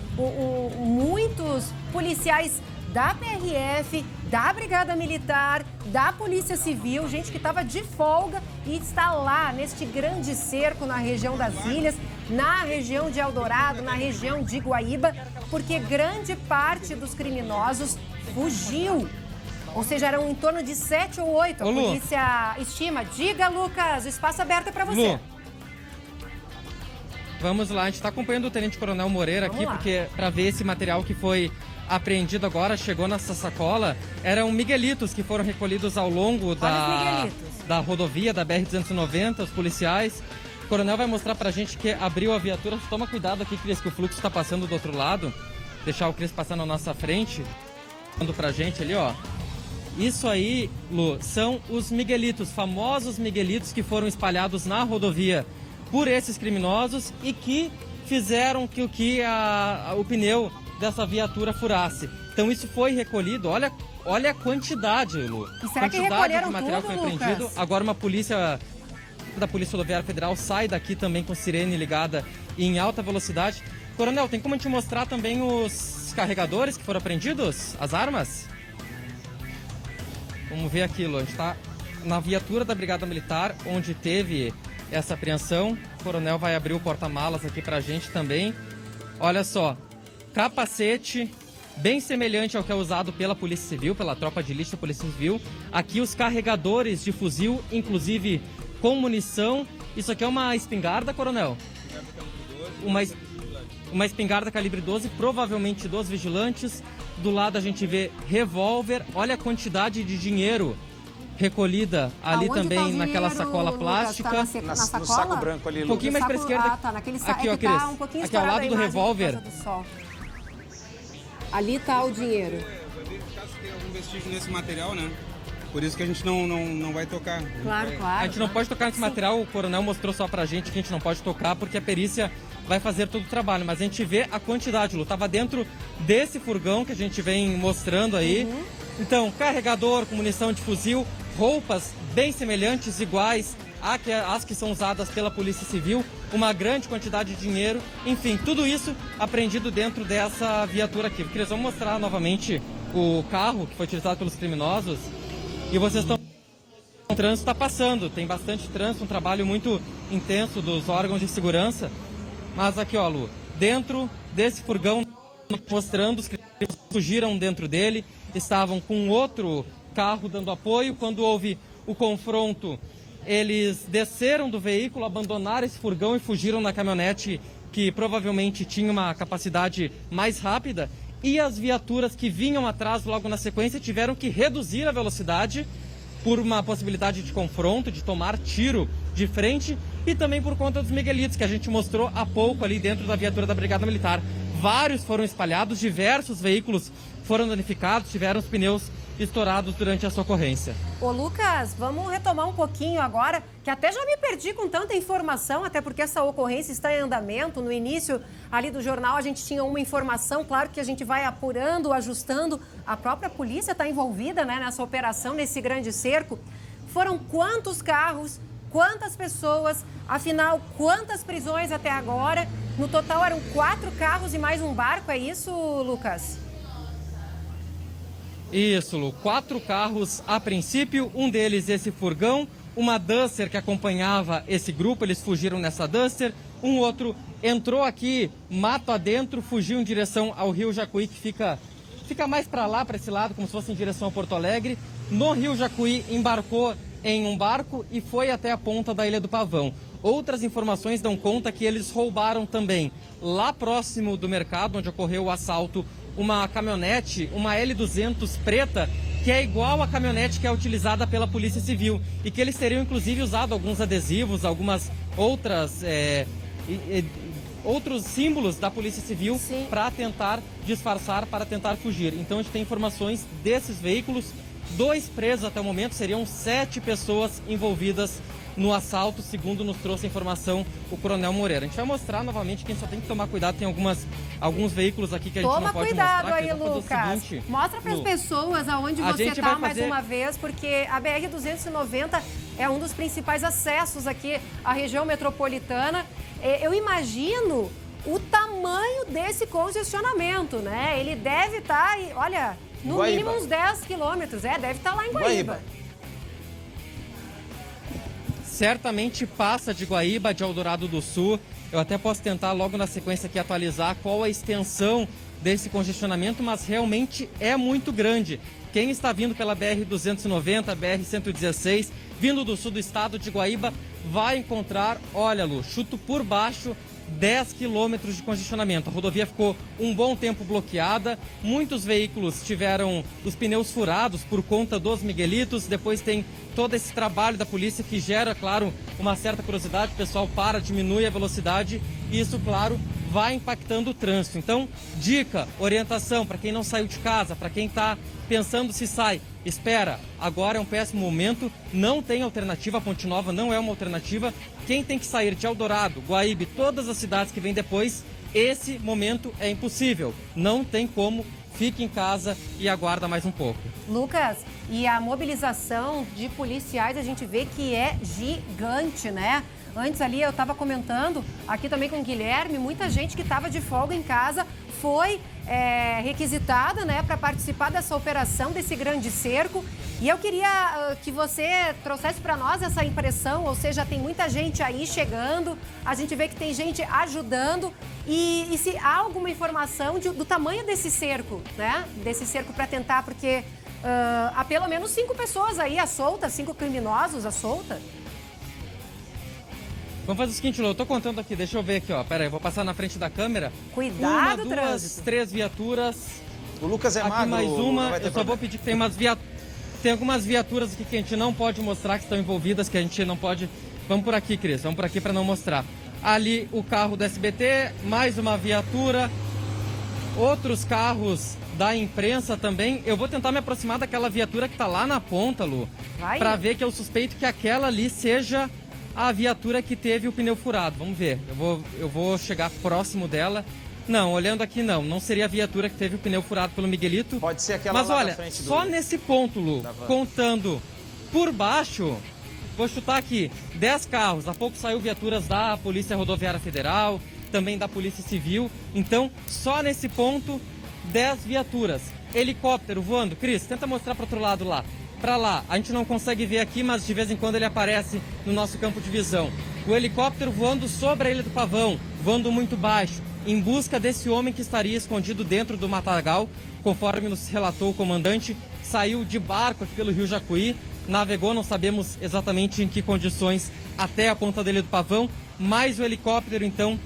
muitos policiais da PRF, da Brigada Militar, da Polícia Civil, gente que estava de folga e está lá neste grande cerco na região das Ilhas, na região de Eldorado, na região de Guaíba, porque grande parte dos criminosos fugiu. Ou seja, eram em torno de 7 ou 8, a polícia estima. Diga, Lucas, o espaço aberto é para você. Lu, vamos lá, a gente está acompanhando o Tenente Coronel Moreira aqui, porque para ver esse material que foi apreendido agora, chegou nessa sacola, eram miguelitos que foram recolhidos ao longo da rodovia, da BR-290, os policiais. O coronel vai mostrar pra gente que abriu a viatura. Toma cuidado aqui, Cris, que o fluxo está passando do outro lado. Deixar o Cris passando na nossa frente. Falando pra gente ali, ó. Isso aí, Lu, são os miguelitos, famosos miguelitos que foram espalhados na rodovia por esses criminosos e que fizeram que o pneu dessa viatura furasse. Então isso foi recolhido, olha a quantidade, Lu. E será que recolheram de material tudo, foi apreendido. Lucas? Agora uma polícia da Polícia Rodoviária Federal sai daqui também com sirene ligada e em alta velocidade. Coronel, tem como a gente mostrar também os carregadores que foram apreendidos? As armas? Vamos ver aquilo, a gente está na viatura da Brigada Militar, onde teve essa apreensão. O coronel vai abrir o porta-malas aqui pra gente também. Olha só, capacete bem semelhante ao que é usado pela Polícia Civil, pela tropa de elite da Polícia Civil. Aqui os carregadores de fuzil, inclusive com munição Isso aqui é uma espingarda, coronel? Uma espingarda calibre 12, provavelmente dos vigilantes. Do lado a gente vê revólver. Olha a quantidade de dinheiro recolhida ali. Aonde também tá o dinheiro, naquela sacola plástica. Tá na sacola? No saco branco ali, Um pouquinho mais para a esquerda. Ah, tá. Naquele saco. Aqui, ó, que tá Cris. um pouquinho Aqui ao lado do revólver. Ali tá o dinheiro. Vai verificar se tem algum vestígio nesse material, né? Por isso que a gente não vai tocar. Claro. A gente não pode tocar nesse material, o coronel mostrou só pra gente que a gente não pode tocar, porque a perícia vai fazer todo o trabalho. Mas a gente vê a quantidade, Lu. Tava dentro desse furgão que a gente vem mostrando aí. Então, carregador com munição de fuzil, roupas bem semelhantes, iguais às que são usadas pela Polícia Civil, uma grande quantidade de dinheiro. Enfim, tudo isso apreendido dentro dessa viatura aqui. Porque eles vão mostrar novamente o carro que foi utilizado pelos criminosos. E vocês estão... O trânsito está passando, tem bastante trânsito, um trabalho muito intenso dos órgãos de segurança. Mas aqui, ó, Lu, dentro desse furgão, mostrando os criminosos fugiram dentro dele, estavam com outro carro dando apoio. Quando houve o confronto, eles desceram do veículo, abandonaram esse furgão e fugiram na caminhonete que provavelmente tinha uma capacidade mais rápida. E as viaturas que vinham atrás logo na sequência tiveram que reduzir a velocidade por uma possibilidade de confronto, de tomar tiro de frente e também por conta dos miguelitos que a gente mostrou há pouco ali dentro da viatura da Brigada Militar. Vários foram espalhados, diversos veículos foram danificados, tiveram os pneus estourados durante essa ocorrência. Ô Lucas, vamos retomar um pouquinho agora, que até já me perdi com tanta informação, até porque essa ocorrência está em andamento. No início ali do jornal a gente tinha uma informação, claro que a gente vai apurando, ajustando. A própria polícia está envolvida, né, nessa operação, nesse grande cerco. Foram quantos carros, quantas pessoas, afinal, quantas prisões até agora? No total eram 4 carros e mais um barco, é isso, Lucas? Isso, Lu. 4 carros a princípio, um deles esse furgão, uma Duster que acompanhava esse grupo, eles fugiram nessa Duster. Um outro entrou aqui, mato adentro, fugiu em direção ao Rio Jacuí, que fica mais para lá, para esse lado, como se fosse em direção a Porto Alegre. No Rio Jacuí, embarcou em um barco e foi até a ponta da Ilha do Pavão. Outras informações dão conta que eles roubaram também, lá próximo do mercado, onde ocorreu o assalto, uma caminhonete, uma L200 preta, que é igual à caminhonete que é utilizada pela Polícia Civil e que eles teriam inclusive usado alguns adesivos, algumas outras outros símbolos da Polícia Civil para tentar disfarçar, para tentar fugir. Então a gente tem informações desses veículos, 2 presos até o momento, seriam 7 pessoas envolvidas no assalto, segundo nos trouxe a informação o Coronel Moreira. A gente vai mostrar novamente, quem só tem que tomar cuidado, tem alguns veículos aqui que a gente não pode mostrar. Toma cuidado aí, Lucas. Mostra para as pessoas aonde você está mais uma vez, porque a BR-290 é um dos principais acessos aqui à região metropolitana. Eu imagino o tamanho desse congestionamento, né? Ele deve estar, olha, no Guaíba. mínimo uns 10 quilômetros. Deve estar lá em Guaíba. Certamente passa de Guaíba, de Eldorado do Sul. Eu até posso tentar logo na sequência aqui atualizar qual a extensão desse congestionamento, mas realmente é muito grande. Quem está vindo pela BR-290, BR-116, vindo do sul do estado de Guaíba, vai encontrar, olha, Lu, chuto por baixo, 10 quilômetros de congestionamento. A rodovia ficou um bom tempo bloqueada, muitos veículos tiveram os pneus furados por conta dos miguelitos. Depois tem todo esse trabalho da polícia que gera, claro, uma certa curiosidade. O pessoal para, diminui a velocidade e isso, claro, vai impactando o trânsito. Então, dica, orientação para quem não saiu de casa, para quem está pensando se sai, espera, agora é um péssimo momento, não tem alternativa, a Ponte Nova não é uma alternativa. Quem tem que sair de Eldorado, Guaíba, todas as cidades que vêm depois, esse momento é impossível, não tem como, fique em casa e aguarda mais um pouco. Lucas, e a mobilização de policiais a gente vê que é gigante, né? Antes ali eu estava comentando aqui também com o Guilherme, muita gente que estava de folga em casa foi requisitada, né, para participar dessa operação, desse grande cerco. E eu queria que você trouxesse para nós essa impressão, ou seja, tem muita gente aí chegando, a gente vê que tem gente ajudando. E se há alguma informação do tamanho desse cerco, né? Desse cerco para tentar, porque há pelo menos 5 pessoas aí à solta, 5 criminosos à solta. Vamos fazer o seguinte, Lu, eu tô contando aqui, deixa eu ver aqui, ó. Pera aí, eu vou passar na frente da câmera. Cuidado, 1, 2, trânsito. 3 viaturas. O Lucas é Aqui magro. mais uma, não vai ter eu só vou problema. pedir que tem algumas viaturas aqui que a gente não pode mostrar, que estão envolvidas, que a gente não pode... Vamos por aqui, Cris, vamos por aqui para não mostrar. Ali o carro do SBT, mais uma viatura, outros carros da imprensa também. Eu vou tentar me aproximar daquela viatura que tá lá na ponta, Lu, para ver que eu suspeito que aquela ali seja a viatura que teve o pneu furado. Vamos ver, eu vou chegar próximo dela. Não, olhando aqui não seria a viatura que teve o pneu furado pelo Miguelito. Pode ser aquela Mas lá olha, na frente do... só nesse ponto, Lu, contando por baixo, vou chutar aqui, 10 carros. Há pouco saiu viaturas da Polícia Rodoviária Federal, também da Polícia Civil. Então, só nesse ponto, 10 viaturas. Helicóptero voando. Cris, tenta mostrar para outro lado lá. Para lá, a gente não consegue ver aqui, mas de vez em quando ele aparece no nosso campo de visão. O helicóptero voando sobre a Ilha do Pavão, voando muito baixo, em busca desse homem que estaria escondido dentro do matagal, conforme nos relatou o comandante, saiu de barco aqui pelo Rio Jacuí, navegou, não sabemos exatamente em que condições, até a ponta da Ilha do Pavão, mais o helicóptero, então,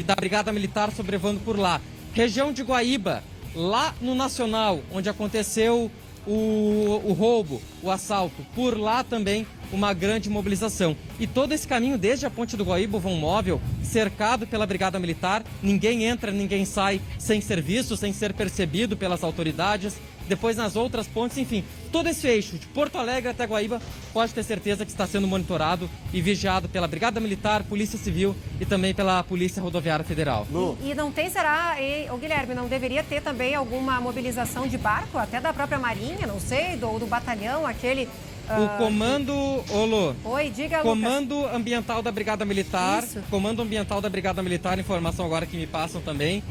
da Brigada Militar sobrevoando por lá. Região de Guaíba, lá no Nacional, onde aconteceu o roubo, o assalto, por lá também uma grande mobilização. E todo esse caminho, desde a Ponte do Guaíba, o vão móvel, cercado pela Brigada Militar, ninguém entra, ninguém sai sem serviço, sem ser percebido pelas autoridades. Depois nas outras pontes, enfim, todo esse eixo de Porto Alegre até Guaíba pode ter certeza que está sendo monitorado e vigiado pela Brigada Militar, Polícia Civil e também pela Polícia Rodoviária Federal. E não tem, será, Guilherme, não deveria ter também alguma mobilização de barco, até da própria Marinha, não sei, do batalhão, aquele... O comando, Lu, Oi, diga, Comando Ambiental da Brigada Militar, Isso. Comando Ambiental da Brigada Militar, informação agora que me passam também,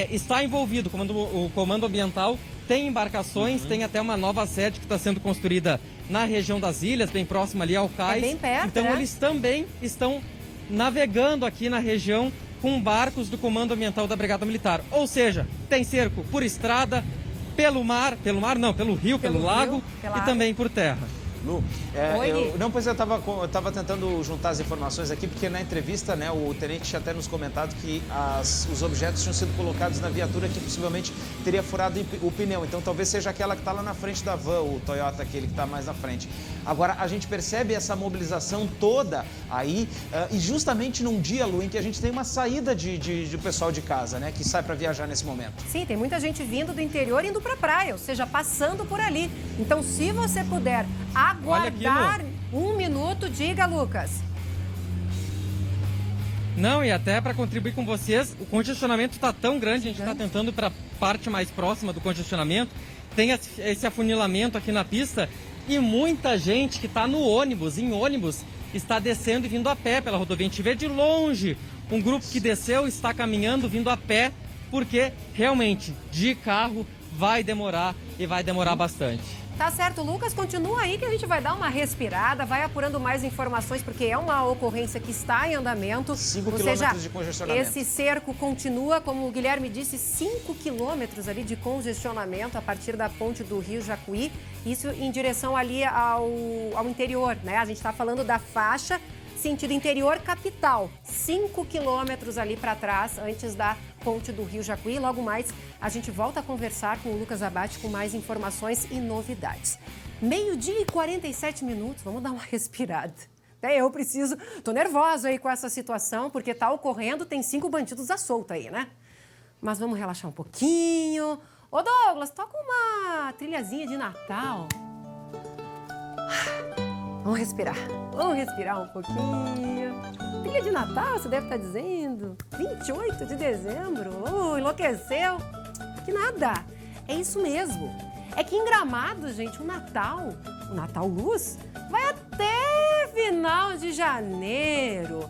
está envolvido, o Comando Ambiental tem embarcações, tem até uma nova sede que está sendo construída na região das ilhas, bem próxima ali ao cais. É bem perto, então né? eles também estão navegando aqui na região com barcos do Comando Ambiental da Brigada Militar. Ou seja, tem cerco por estrada, pelo rio, pelo lago pela e água. também por terra. Lu, Oi, eu tava tentando juntar as informações aqui, porque na entrevista, né, o tenente tinha até nos comentado que os objetos tinham sido colocados na viatura que possivelmente teria furado o pneu. Então talvez seja aquela que está lá na frente da van, o Toyota, aquele que está mais na frente. Agora, a gente percebe essa mobilização toda aí, e justamente num dia, Lu, em que a gente tem uma saída de pessoal de casa, né, que sai para viajar nesse momento. Sim, tem muita gente vindo do interior indo para a praia, ou seja, passando por ali. Então, se você puder aguardar um minuto, diga, Lucas. Não, e até para contribuir com vocês, o congestionamento está tão grande, a gente está tentando para a parte mais próxima do congestionamento, tem esse afunilamento aqui na pista e muita gente que está no ônibus, está descendo e vindo a pé pela rodovia. A gente vê de longe um grupo que desceu, está caminhando, vindo a pé, porque realmente de carro vai demorar e vai demorar bastante. Tá certo, Lucas, continua aí que a gente vai dar uma respirada, vai apurando mais informações, porque é uma ocorrência que está em andamento. 5 quilômetros de congestionamento. Esse cerco continua, como o Guilherme disse, 5 quilômetros ali de congestionamento a partir da ponte do Rio Jacuí, isso em direção ali ao interior, né? A gente está falando da faixa sentido interior capital, 5 quilômetros ali para trás, antes da ponte do Rio Jacuí. Logo mais, a gente volta a conversar com o Lucas Abate com mais informações e novidades. 12h47, vamos dar uma respirada. Até eu preciso, tô nervosa aí com essa situação, porque tá ocorrendo, tem 5 bandidos à solta aí, né? Mas vamos relaxar um pouquinho. Ô Douglas, toca uma trilhazinha de Natal. Vamos respirar um pouquinho. Trilha de Natal, você deve estar dizendo? 28 de dezembro, enlouqueceu? Que nada, é isso mesmo. É que em Gramado, gente, o Natal Luz, vai até final de janeiro.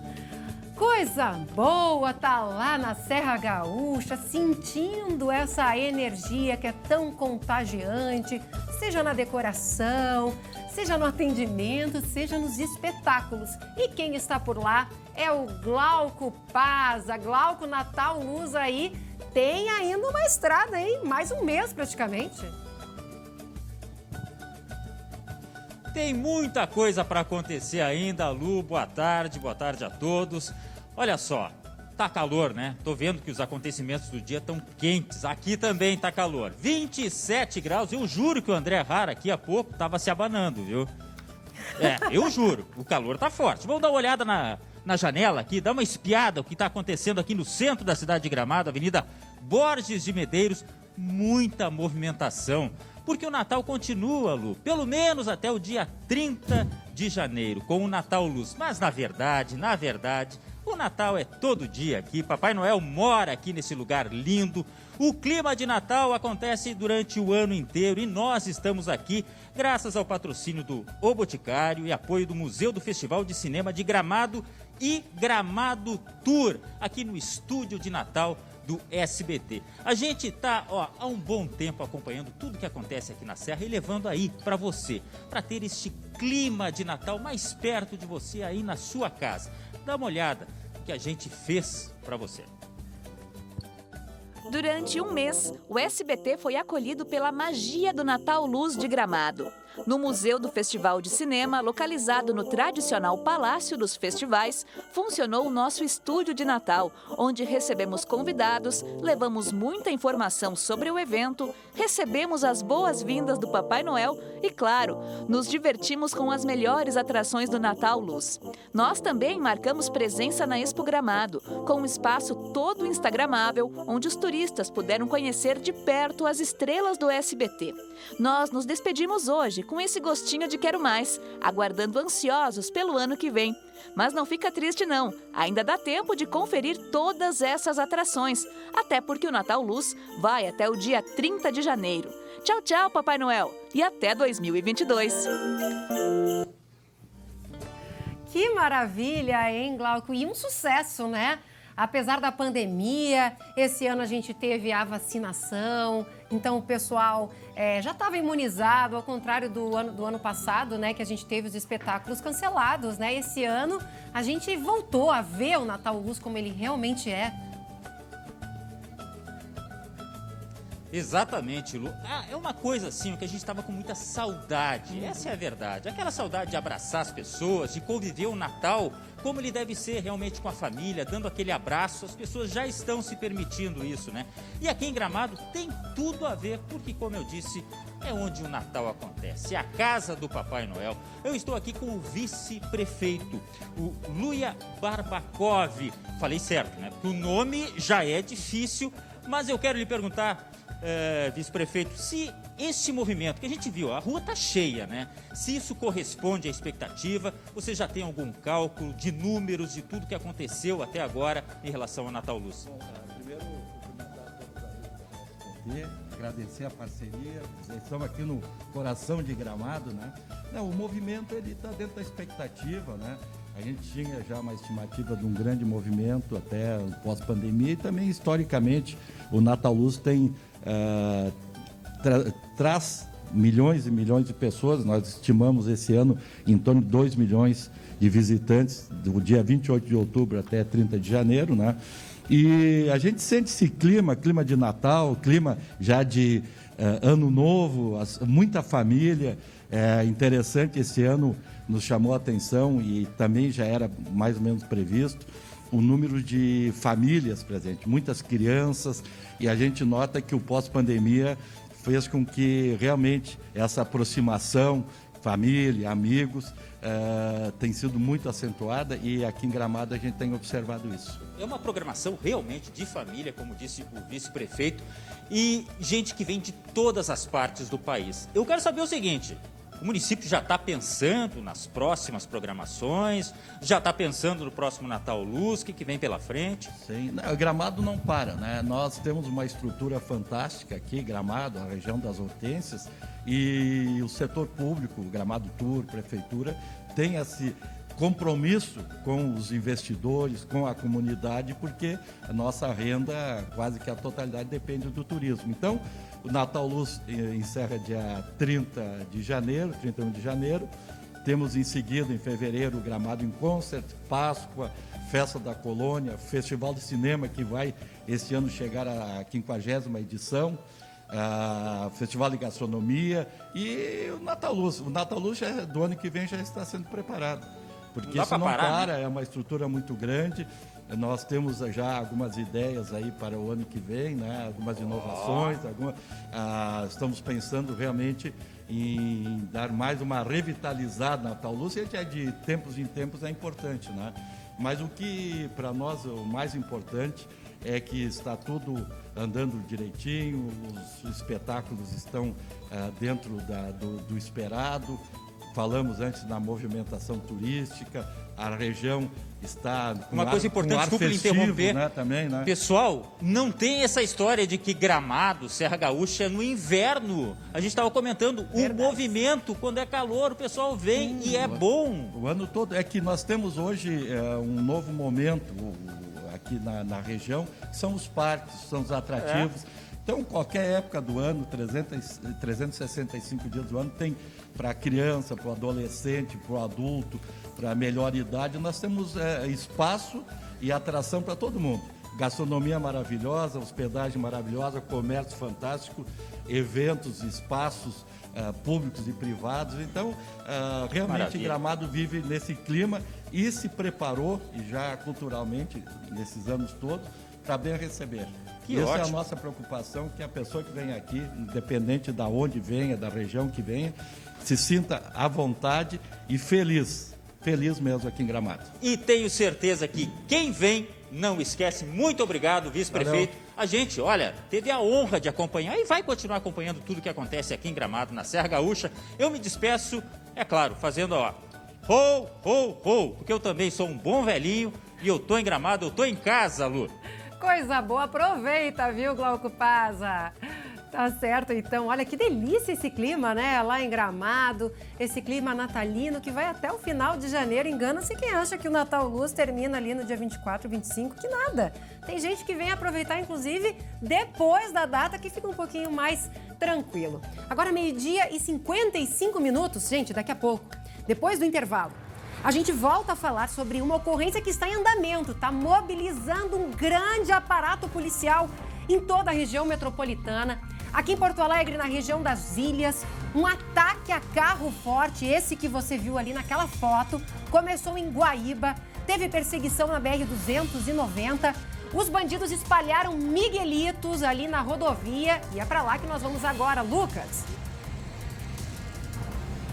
Coisa boa tá lá na Serra Gaúcha, sentindo essa energia que é tão contagiante, seja na decoração, seja no atendimento, seja nos espetáculos. E quem está por lá é o Glauco Paz, a Glauco Natal Luz aí, tem ainda uma estrada, hein? Mais um mês praticamente. Tem muita coisa para acontecer ainda, Lu. Boa tarde a todos. Olha só, tá calor, né? Tô vendo que os acontecimentos do dia estão quentes. Aqui também tá calor. 27 graus. Eu juro que o André Rara aqui há pouco tava se abanando, viu? Eu juro. O calor tá forte. Vamos dar uma olhada na janela aqui, dar uma espiada o que está acontecendo aqui no centro da cidade de Gramado, Avenida Borges de Medeiros. Muita movimentação. Porque o Natal continua, Lu, pelo menos até o dia 30 de janeiro, com o Natal Luz. Mas, na verdade, o Natal é todo dia aqui. Papai Noel mora aqui nesse lugar lindo. O clima de Natal acontece durante o ano inteiro e nós estamos aqui graças ao patrocínio do O Boticário e apoio do Museu do Festival de Cinema de Gramado e Gramado Tour, aqui no estúdio de Natal do SBT. A gente está há um bom tempo acompanhando tudo que acontece aqui na Serra e levando aí para você, para ter este clima de Natal mais perto de você aí na sua casa. Dá uma olhada no que a gente fez para você. Durante um mês, o SBT foi acolhido pela magia do Natal Luz de Gramado. No Museu do Festival de Cinema, localizado no tradicional Palácio dos Festivais, funcionou o nosso estúdio de Natal, onde recebemos convidados, levamos muita informação sobre o evento, recebemos as boas-vindas do Papai Noel e, claro, nos divertimos com as melhores atrações do Natal Luz. Nós também marcamos presença na Expo Gramado, com um espaço todo instagramável, onde os turistas puderam conhecer de perto as estrelas do SBT. Nós nos despedimos hoje com esse gostinho de quero mais, aguardando ansiosos pelo ano que vem. Mas não fica triste não, ainda dá tempo de conferir todas essas atrações, até porque o Natal Luz vai até o dia 30 de janeiro. Tchau, tchau, Papai Noel, e até 2022. Que maravilha, hein, Glauco? E um sucesso, né? Apesar da pandemia, esse ano a gente teve a vacinação, então o pessoal já estava imunizado, ao contrário do ano passado, né, que a gente teve os espetáculos cancelados, né? Esse ano a gente voltou a ver o Natal Luz como ele realmente é. Exatamente, Lu. É uma coisa assim que a gente estava com muita saudade, essa é a verdade. Aquela saudade de abraçar as pessoas, de conviver o Natal como ele deve ser realmente com a família, dando aquele abraço. As pessoas já estão se permitindo isso, né? E aqui em Gramado tem tudo a ver, porque, como eu disse, é onde o Natal acontece, é a casa do Papai Noel. Eu estou aqui com o vice-prefeito, o Luia Barbakov. Falei certo, né? Porque o nome já é difícil, mas eu quero lhe perguntar, vice-prefeito, se este movimento que a gente viu, a rua está cheia, né? Se isso corresponde à expectativa, você já tem algum cálculo de números de tudo que aconteceu até agora em relação ao Natal Luz? Bom, primeiro, cumprimentar todos os amigos da agradecer a parceria, vocês estão aqui no coração de Gramado, né? Não, o movimento ele está dentro da expectativa, né? A gente tinha já uma estimativa de um grande movimento até pós-pandemia e também, historicamente, o Natal Luz tem traz milhões e milhões de pessoas. Nós estimamos esse ano em torno de 2 milhões de visitantes, do dia 28 de outubro até 30 de janeiro, né? E a gente sente esse clima de Natal, clima já de Ano Novo, muita família. É interessante, esse ano nos chamou a atenção e também já era mais ou menos previsto o número de famílias presentes, muitas crianças, e a gente nota que o pós-pandemia fez com que realmente essa aproximação, família, amigos, tem sido muito acentuada e aqui em Gramado a gente tem observado isso. É uma programação realmente de família, como disse o vice-prefeito, e gente que vem de todas as partes do país. Eu quero saber o seguinte: o município já está pensando nas próximas programações, já está pensando no próximo Natal Luz, o que vem pela frente? Sim, o Gramado não para, né? Nós temos uma estrutura fantástica aqui, Gramado, a região das Hortênsias, e o setor público, Gramado Tour, Prefeitura, tem esse compromisso com os investidores, com a comunidade, porque a nossa renda, quase que a totalidade, depende do turismo. Então, o Natal Luz encerra dia 30 de janeiro, 31 de janeiro. Temos em seguida, em fevereiro, o Gramado em Concert, Páscoa, Festa da Colônia, Festival de Cinema, que vai esse ano chegar à 50ª edição. Festival de Gastronomia e o Natal Luz. O Natal Luz do ano que vem já está sendo preparado, porque isso não para, né? É uma estrutura muito grande. Nós temos já algumas ideias aí para o ano que vem, né? Algumas inovações, estamos pensando realmente em dar mais uma revitalizada na Natal Luz, e de tempos em tempos é importante, né? Mas o que para nós o mais importante é que está tudo andando direitinho, os espetáculos estão dentro do esperado. Falamos antes da movimentação turística, a região está com uma coisa importante, desculpe lhe interromper, né, também, né? Pessoal, não tem essa história de que Gramado, Serra Gaúcha, no inverno. A gente estava comentando, o movimento, quando é calor, o pessoal vem e é bom. O ano todo. É que nós temos hoje um novo momento aqui na região, que são os parques, são os atrativos. Então, qualquer época do ano, 365 dias do ano, tem para a criança, para o adolescente, para o adulto, para a melhor idade, nós temos espaço e atração para todo mundo. Gastronomia maravilhosa, hospedagem maravilhosa, comércio fantástico, eventos, espaços públicos e privados. Então, realmente Gramado vive nesse clima e se preparou, e já culturalmente, nesses anos todos, para bem receber. Essa é a nossa preocupação, que a pessoa que vem aqui, independente de onde venha, da região que venha, se sinta à vontade e feliz mesmo aqui em Gramado. E tenho certeza que quem vem não esquece. Muito obrigado, vice-prefeito. Valeu. A gente, olha, teve a honra de acompanhar e vai continuar acompanhando tudo que acontece aqui em Gramado, na Serra Gaúcha. Eu me despeço, é claro, fazendo ho, ho, ho, porque eu também sou um bom velhinho e eu tô em Gramado, eu tô em casa, Lu. Coisa boa, aproveita, viu, Glauco Paza? Tá certo, então. Olha que delícia esse clima, né? Lá em Gramado, esse clima natalino que vai até o final de janeiro. Engana-se quem acha que o Natal Luz termina ali no dia 24, 25, que nada. Tem gente que vem aproveitar, inclusive, depois da data, que fica um pouquinho mais tranquilo. Agora, 12h55, gente, daqui a pouco, depois do intervalo, a gente volta a falar sobre uma ocorrência que está em andamento, está mobilizando um grande aparato policial em toda a região metropolitana. Aqui em Porto Alegre, na região das Ilhas, um ataque a carro forte, esse que você viu ali naquela foto, começou em Guaíba, teve perseguição na BR-290, os bandidos espalharam miguelitos ali na rodovia e é para lá que nós vamos agora, Lucas.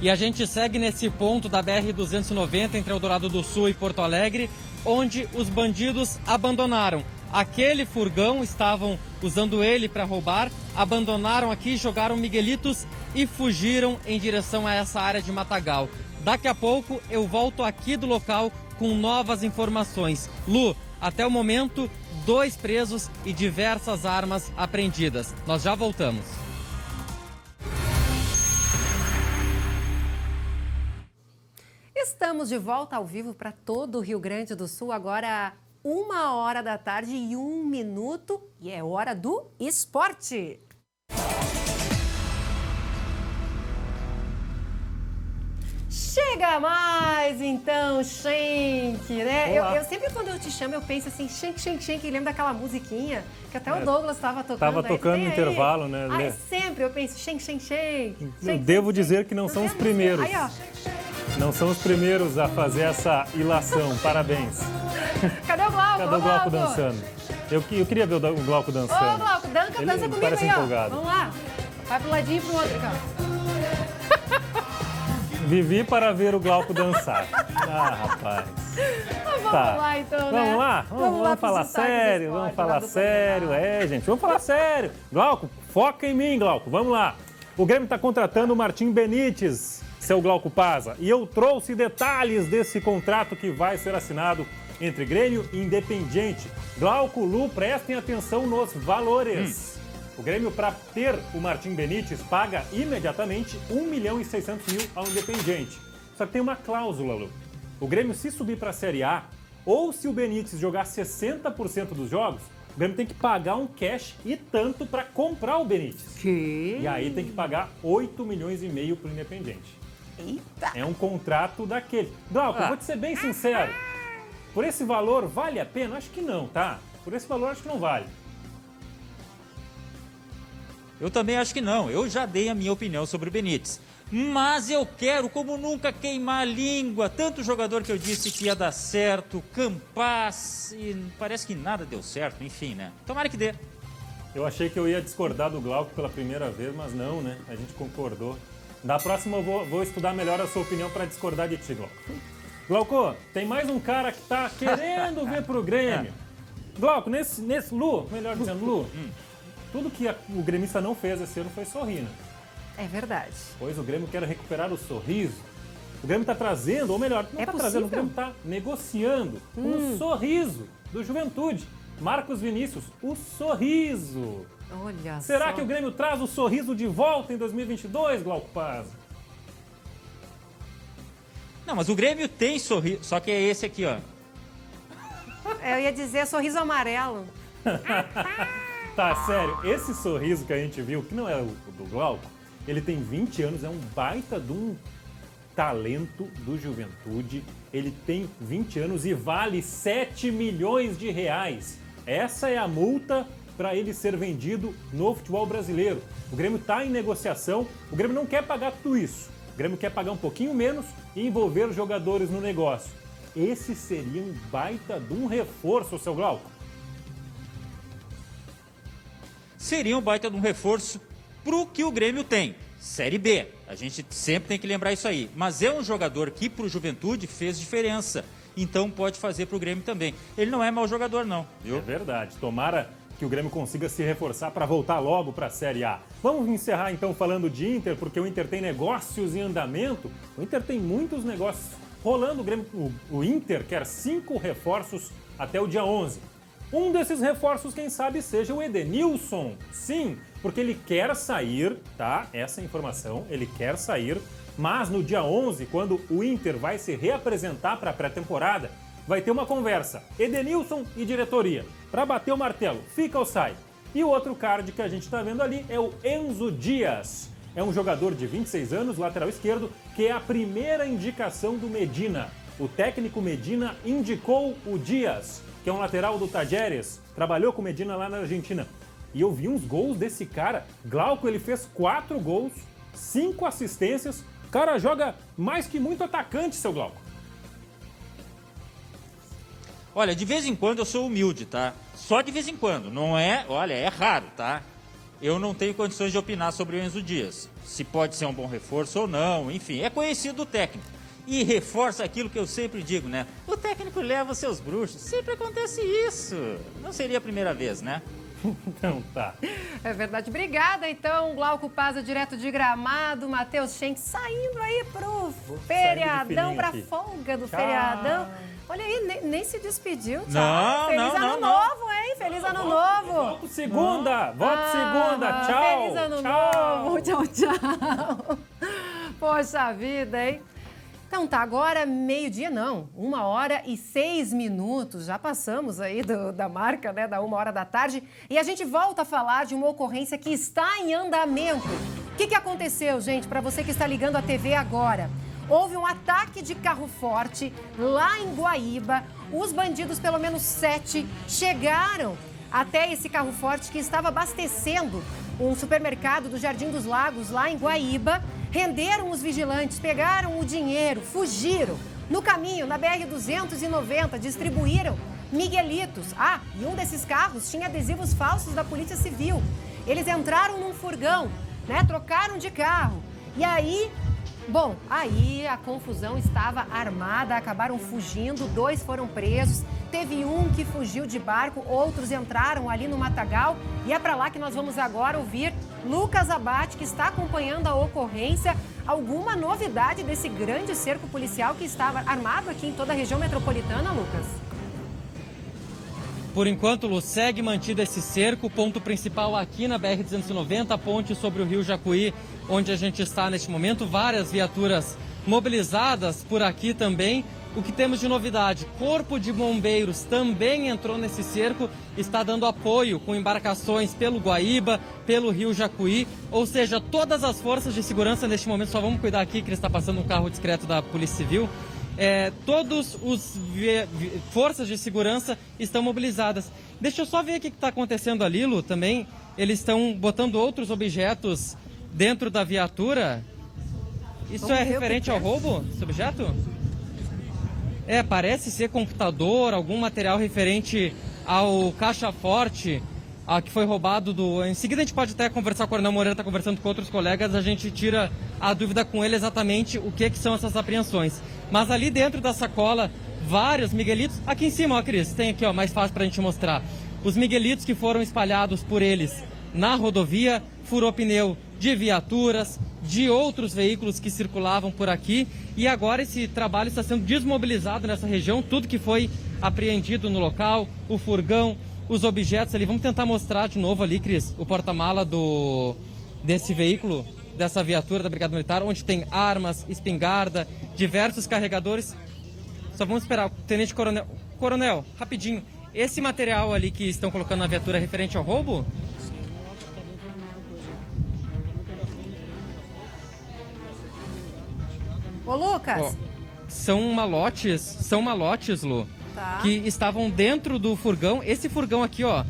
E a gente segue nesse ponto da BR-290 entre Eldorado do Sul e Porto Alegre, onde os bandidos abandonaram aquele furgão, estavam usando ele para roubar, abandonaram aqui, jogaram miguelitos e fugiram em direção a essa área de Matagal. Daqui a pouco eu volto aqui do local com novas informações. Lu, até o momento, 2 presos e diversas armas apreendidas. Nós já voltamos. Estamos de volta ao vivo para todo o Rio Grande do Sul, agora 1h01 e é hora do esporte. Chega mais, então, Schenck, né? Eu sempre, quando eu te chamo, eu penso assim, Schenck, Schenck, Schenck, e lembro daquela musiquinha que até o Douglas estava tocando. Estava tocando no intervalo, né? Ai, sempre eu penso, Schenck, Schenck, Schenck. Eu devo dizer que não são os primeiros. Aí, ó. Não são os primeiros a fazer essa ilação. Parabéns. Cadê o Glauco? Cadê o Glauco dançando? Eu queria ver o Glauco dançando. Ô, Glauco, dança comigo parece aí, empolgado. Vamos lá. Vai pro ladinho e pro outro, cara. Vivi para ver o Glauco dançar. Ah, rapaz. Vamos lá, então, né? Vamos lá? Vamos falar sério, vamos falar sério. Gente, vamos falar sério. Glauco, foca em mim, Glauco. Vamos lá. O Grêmio está contratando o Martim Benítez, seu Glauco Paza. E eu trouxe detalhes desse contrato que vai ser assinado entre Grêmio e Independiente. Glauco, Lu, prestem atenção nos valores. O Grêmio, para ter o Martim Benítez, paga imediatamente 1.600.000 ao Independiente. Só que tem uma cláusula, Lu. O Grêmio, se subir para a Série A, ou se o Benítez jogar 60% dos jogos, o Grêmio tem que pagar um cash e tanto para comprar o Benítez. Que? E aí tem que pagar 8,5 milhões para o Independiente. Eita! É um contrato daquele. Glauco, eu vou te ser bem sincero. Por esse valor, vale a pena? Acho que não, tá? Por esse valor, acho que não vale. Eu também acho que não. Eu já dei a minha opinião sobre o Benítez. Mas eu quero, como nunca, queimar a língua. Tanto jogador que eu disse que ia dar certo, Campas, e parece que nada deu certo, enfim, né? Tomara que dê. Eu achei que eu ia discordar do Glauco pela primeira vez, mas não, né? A gente concordou. Da próxima eu vou estudar melhor a sua opinião para discordar de ti, Glauco. Glauco, tem mais um cara que tá querendo vir pro Grêmio. Glauco, nesse Lu, melhor dizendo, Lu, tudo que o gremista não fez esse ano foi sorrir, né? É verdade. Pois o Grêmio quer recuperar o sorriso. O Grêmio está trazendo, ou melhor, não está trazendo, o Grêmio está negociando um sorriso do Juventude. Marcos Vinícius, o sorriso. Olha Será só. que o Grêmio traz o sorriso de volta em 2022, Glauco Paz? Não, mas o Grêmio tem sorriso, só que é esse aqui, ó. Eu ia dizer sorriso amarelo. Tá, sério, esse sorriso que a gente viu, que não é o do Glauco, ele tem 20 anos, é um baita de um talento do Juventude. Ele tem 20 anos e vale 7 milhões de reais. Essa é a multa para ele ser vendido no futebol brasileiro. O Grêmio está em negociação, o Grêmio não quer pagar tudo isso. O Grêmio quer pagar um pouquinho menos e envolver os jogadores no negócio. Esse seria um baita de um reforço, seu Glauco. Seria um baita de um reforço pro que o Grêmio tem. Série B. A gente sempre tem que lembrar isso aí. Mas é um jogador que pro Juventude fez diferença. Então pode fazer pro Grêmio também. Ele não é mau jogador, não, viu? É verdade. Tomara que o Grêmio consiga se reforçar para voltar logo para a Série A. Vamos encerrar então falando de Inter, porque o Inter tem negócios em andamento. O Inter tem muitos negócios rolando. O Inter quer 5 reforços até o dia 11. Um desses reforços, quem sabe, seja o Edenilson. Sim, porque ele quer sair, tá? Essa informação, ele quer sair. Mas no dia 11, quando o Inter vai se reapresentar para a pré-temporada, vai ter uma conversa, Edenilson e diretoria, para bater o martelo, fica ou sai. E o outro card que a gente está vendo ali é o Enzo Dias. É um jogador de 26 anos, lateral esquerdo, que é a primeira indicação do Medina. O técnico Medina indicou o Dias, que é um lateral do Tajeres, trabalhou com o Medina lá na Argentina. E eu vi uns gols desse cara. Glauco, ele fez 4 gols, 5 assistências. O cara joga mais que muito atacante, seu Glauco. Olha, de vez em quando eu sou humilde, tá? Só de vez em quando. Não é, olha, é raro, tá? Eu não tenho condições de opinar sobre o Enzo Dias. Se pode ser um bom reforço ou não, enfim. É conhecido o técnico. E reforça aquilo que eu sempre digo, né? O técnico leva os seus bruxos. Sempre acontece isso. Não seria a primeira vez, né? Então tá. É verdade. Obrigada, então, Glauco Pazza, direto de Gramado, Matheus Schenck, saindo aí pro feriadão, pra folga do feriadão. Olha aí, nem se despediu. Tchau. Não, Feliz não, ano não, novo, hein? Feliz ano novo. Volto segunda. Volto segunda. Tchau. Feliz ano novo. Tchau, tchau. Poxa vida, hein? Então tá, agora meio-dia não, 1h06, já passamos aí da marca, né, da 1h da tarde, e a gente volta a falar de uma ocorrência que está em andamento. O que aconteceu, gente, para você que está ligando a TV agora? Houve um ataque de carro forte lá em Guaíba, os bandidos, pelo menos 7, chegaram até esse carro forte que estava abastecendo um supermercado do Jardim dos Lagos, lá em Guaíba, renderam os vigilantes, pegaram o dinheiro, fugiram. No caminho, na BR-290, distribuíram miguelitos. Ah, e um desses carros tinha adesivos falsos da Polícia Civil. Eles entraram num furgão, né, trocaram de carro. E aí, bom, aí a confusão estava armada, acabaram fugindo, 2 foram presos. Teve um que fugiu de barco, outros entraram ali no matagal. E é para lá que nós vamos agora ouvir Lucas Abate, que está acompanhando a ocorrência. Alguma novidade desse grande cerco policial que estava armado aqui em toda a região metropolitana, Lucas? Por enquanto, Lu, segue mantido esse cerco. Ponto principal aqui na BR-290, a ponte sobre o Rio Jacuí, onde a gente está neste momento. Várias viaturas mobilizadas por aqui também. O que temos de novidade? Corpo de Bombeiros também entrou nesse cerco, está dando apoio com embarcações pelo Guaíba, pelo Rio Jacuí, ou seja, todas as forças de segurança neste momento, só vamos cuidar aqui que está passando um carro discreto da Polícia Civil, todos os forças de segurança estão mobilizadas. Deixa eu só ver o que está acontecendo ali, Lu, também. eles estão botando outros objetos dentro da viatura. Isso é referente ao roubo, esse objeto? Parece ser computador, algum material referente ao caixa forte que foi roubado do... Em seguida a gente pode até conversar, o Coronel Moreira está conversando com outros colegas, a gente tira a dúvida com ele exatamente o que são essas apreensões. Mas ali dentro da sacola, vários miguelitos. Aqui em cima, ó, Cris, tem aqui, ó, mais fácil para a gente mostrar. Os miguelitos que foram espalhados por eles na rodovia, furou pneu de viaturas, de outros veículos que circulavam por aqui. E agora esse trabalho está sendo desmobilizado nessa região, tudo que foi apreendido no local, o furgão, os objetos ali. Vamos tentar mostrar de novo ali, Cris, o porta-mala desse veículo, dessa viatura da Brigada Militar, onde tem armas, espingarda, diversos carregadores. Só vamos esperar o Tenente Coronel. Coronel, rapidinho, esse material ali que estão colocando na viatura é referente ao roubo? Ô, Lucas. São malotes, Lu, que estavam dentro do furgão. Esse furgão aqui, ó,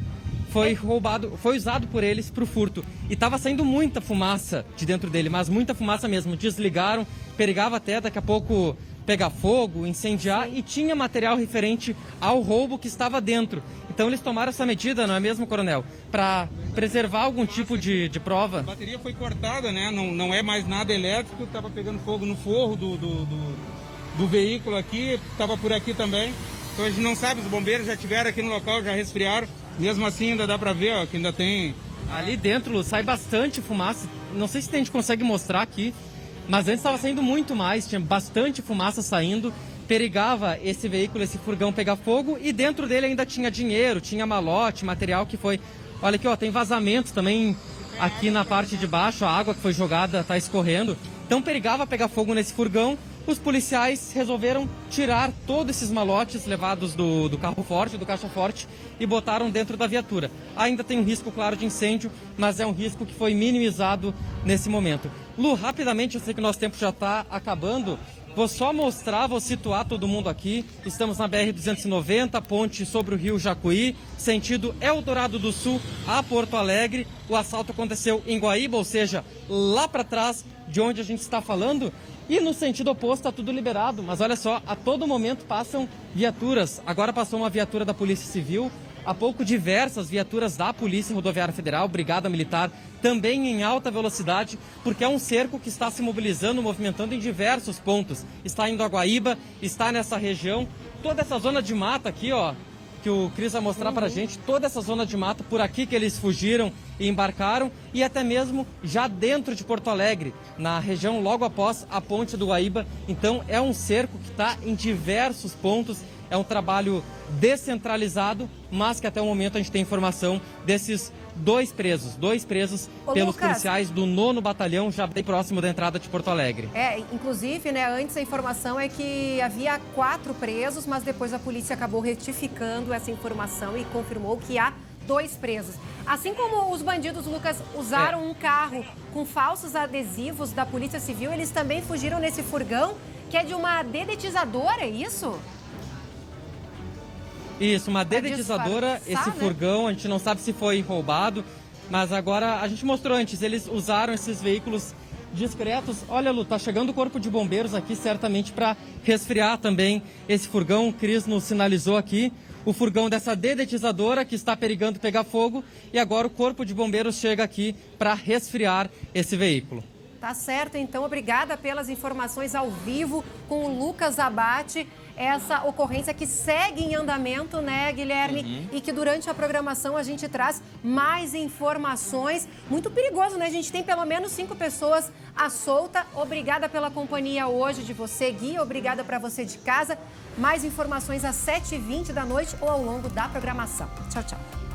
foi roubado, foi usado por eles para o furto. E estava saindo muita fumaça de dentro dele, mas muita fumaça mesmo. Desligaram, perigava até daqui a pouco pegar fogo, incendiar, e tinha material referente ao roubo que estava dentro. Então eles tomaram essa medida, não é mesmo, Coronel? Para preservar algum tipo de prova. A bateria foi cortada, né? Não é mais nada elétrico, estava pegando fogo no forro do veículo aqui, estava por aqui também. Então a gente não sabe, os bombeiros já estiveram aqui no local, já resfriaram. Mesmo assim ainda dá para ver, ó, que ainda tem... Ali dentro, Lu, sai bastante fumaça. Não sei se a gente consegue mostrar aqui, mas antes estava saindo muito mais, tinha bastante fumaça saindo. Perigava esse veículo, esse furgão pegar fogo, e dentro dele ainda tinha dinheiro, tinha malote, material que foi... Olha aqui, ó, tem vazamento também aqui na parte de baixo, a água que foi jogada está escorrendo. Então perigava pegar fogo nesse furgão. Os policiais resolveram tirar todos esses malotes levados do carro forte, do caixa forte, e botaram dentro da viatura. Ainda tem um risco, claro, de incêndio, mas é um risco que foi minimizado nesse momento. Lu, rapidamente, eu sei que o nosso tempo já está acabando. Vou só mostrar, vou situar todo mundo aqui. Estamos na BR-290, ponte sobre o rio Jacuí, sentido Eldorado do Sul a Porto Alegre. O assalto aconteceu em Guaíba, ou seja, lá para trás de onde a gente está falando. E no sentido oposto está tudo liberado, mas olha só, a todo momento passam viaturas. Agora passou uma viatura da Polícia Civil, há pouco diversas viaturas da Polícia Rodoviária Federal, Brigada Militar, também em alta velocidade, porque é um cerco que está se mobilizando, movimentando em diversos pontos. Está indo a Guaíba, está nessa região, toda essa zona de mata aqui, ó, que o Cris vai mostrar para a gente, toda essa zona de mata por aqui que eles fugiram e embarcaram, e até mesmo já dentro de Porto Alegre, na região logo após a ponte do Guaíba. Então é um cerco que está em diversos pontos, é um trabalho descentralizado, mas que até o momento a gente tem informação desses dois presos pelos policiais do 9º Batalhão, já bem próximo da entrada de Porto Alegre. Inclusive, né, antes a informação é que havia 4 presos, mas depois a polícia acabou retificando essa informação e confirmou que há 2 presos. Assim como os bandidos, Lucas, usaram um carro com falsos adesivos da Polícia Civil, eles também fugiram nesse furgão, que é de uma dedetizadora, é isso? Isso, uma dedetizadora, esse furgão, a gente não sabe se foi roubado, mas agora a gente mostrou antes, eles usaram esses veículos discretos. Olha, Lu, tá chegando o corpo de bombeiros aqui, certamente para resfriar também esse furgão. O Cris nos sinalizou aqui, o furgão dessa dedetizadora que está perigando pegar fogo, e agora o corpo de bombeiros chega aqui para resfriar esse veículo. Tá certo, então, obrigada pelas informações ao vivo com o Lucas Abate. Essa ocorrência que segue em andamento, né, Guilherme? E que durante a programação a gente traz mais informações. Muito perigoso, né? A gente tem pelo menos 5 pessoas à solta. Obrigada pela companhia hoje de você, Gui. Obrigada para você de casa. Mais informações às 7h20 da noite ou ao longo da programação. Tchau, tchau.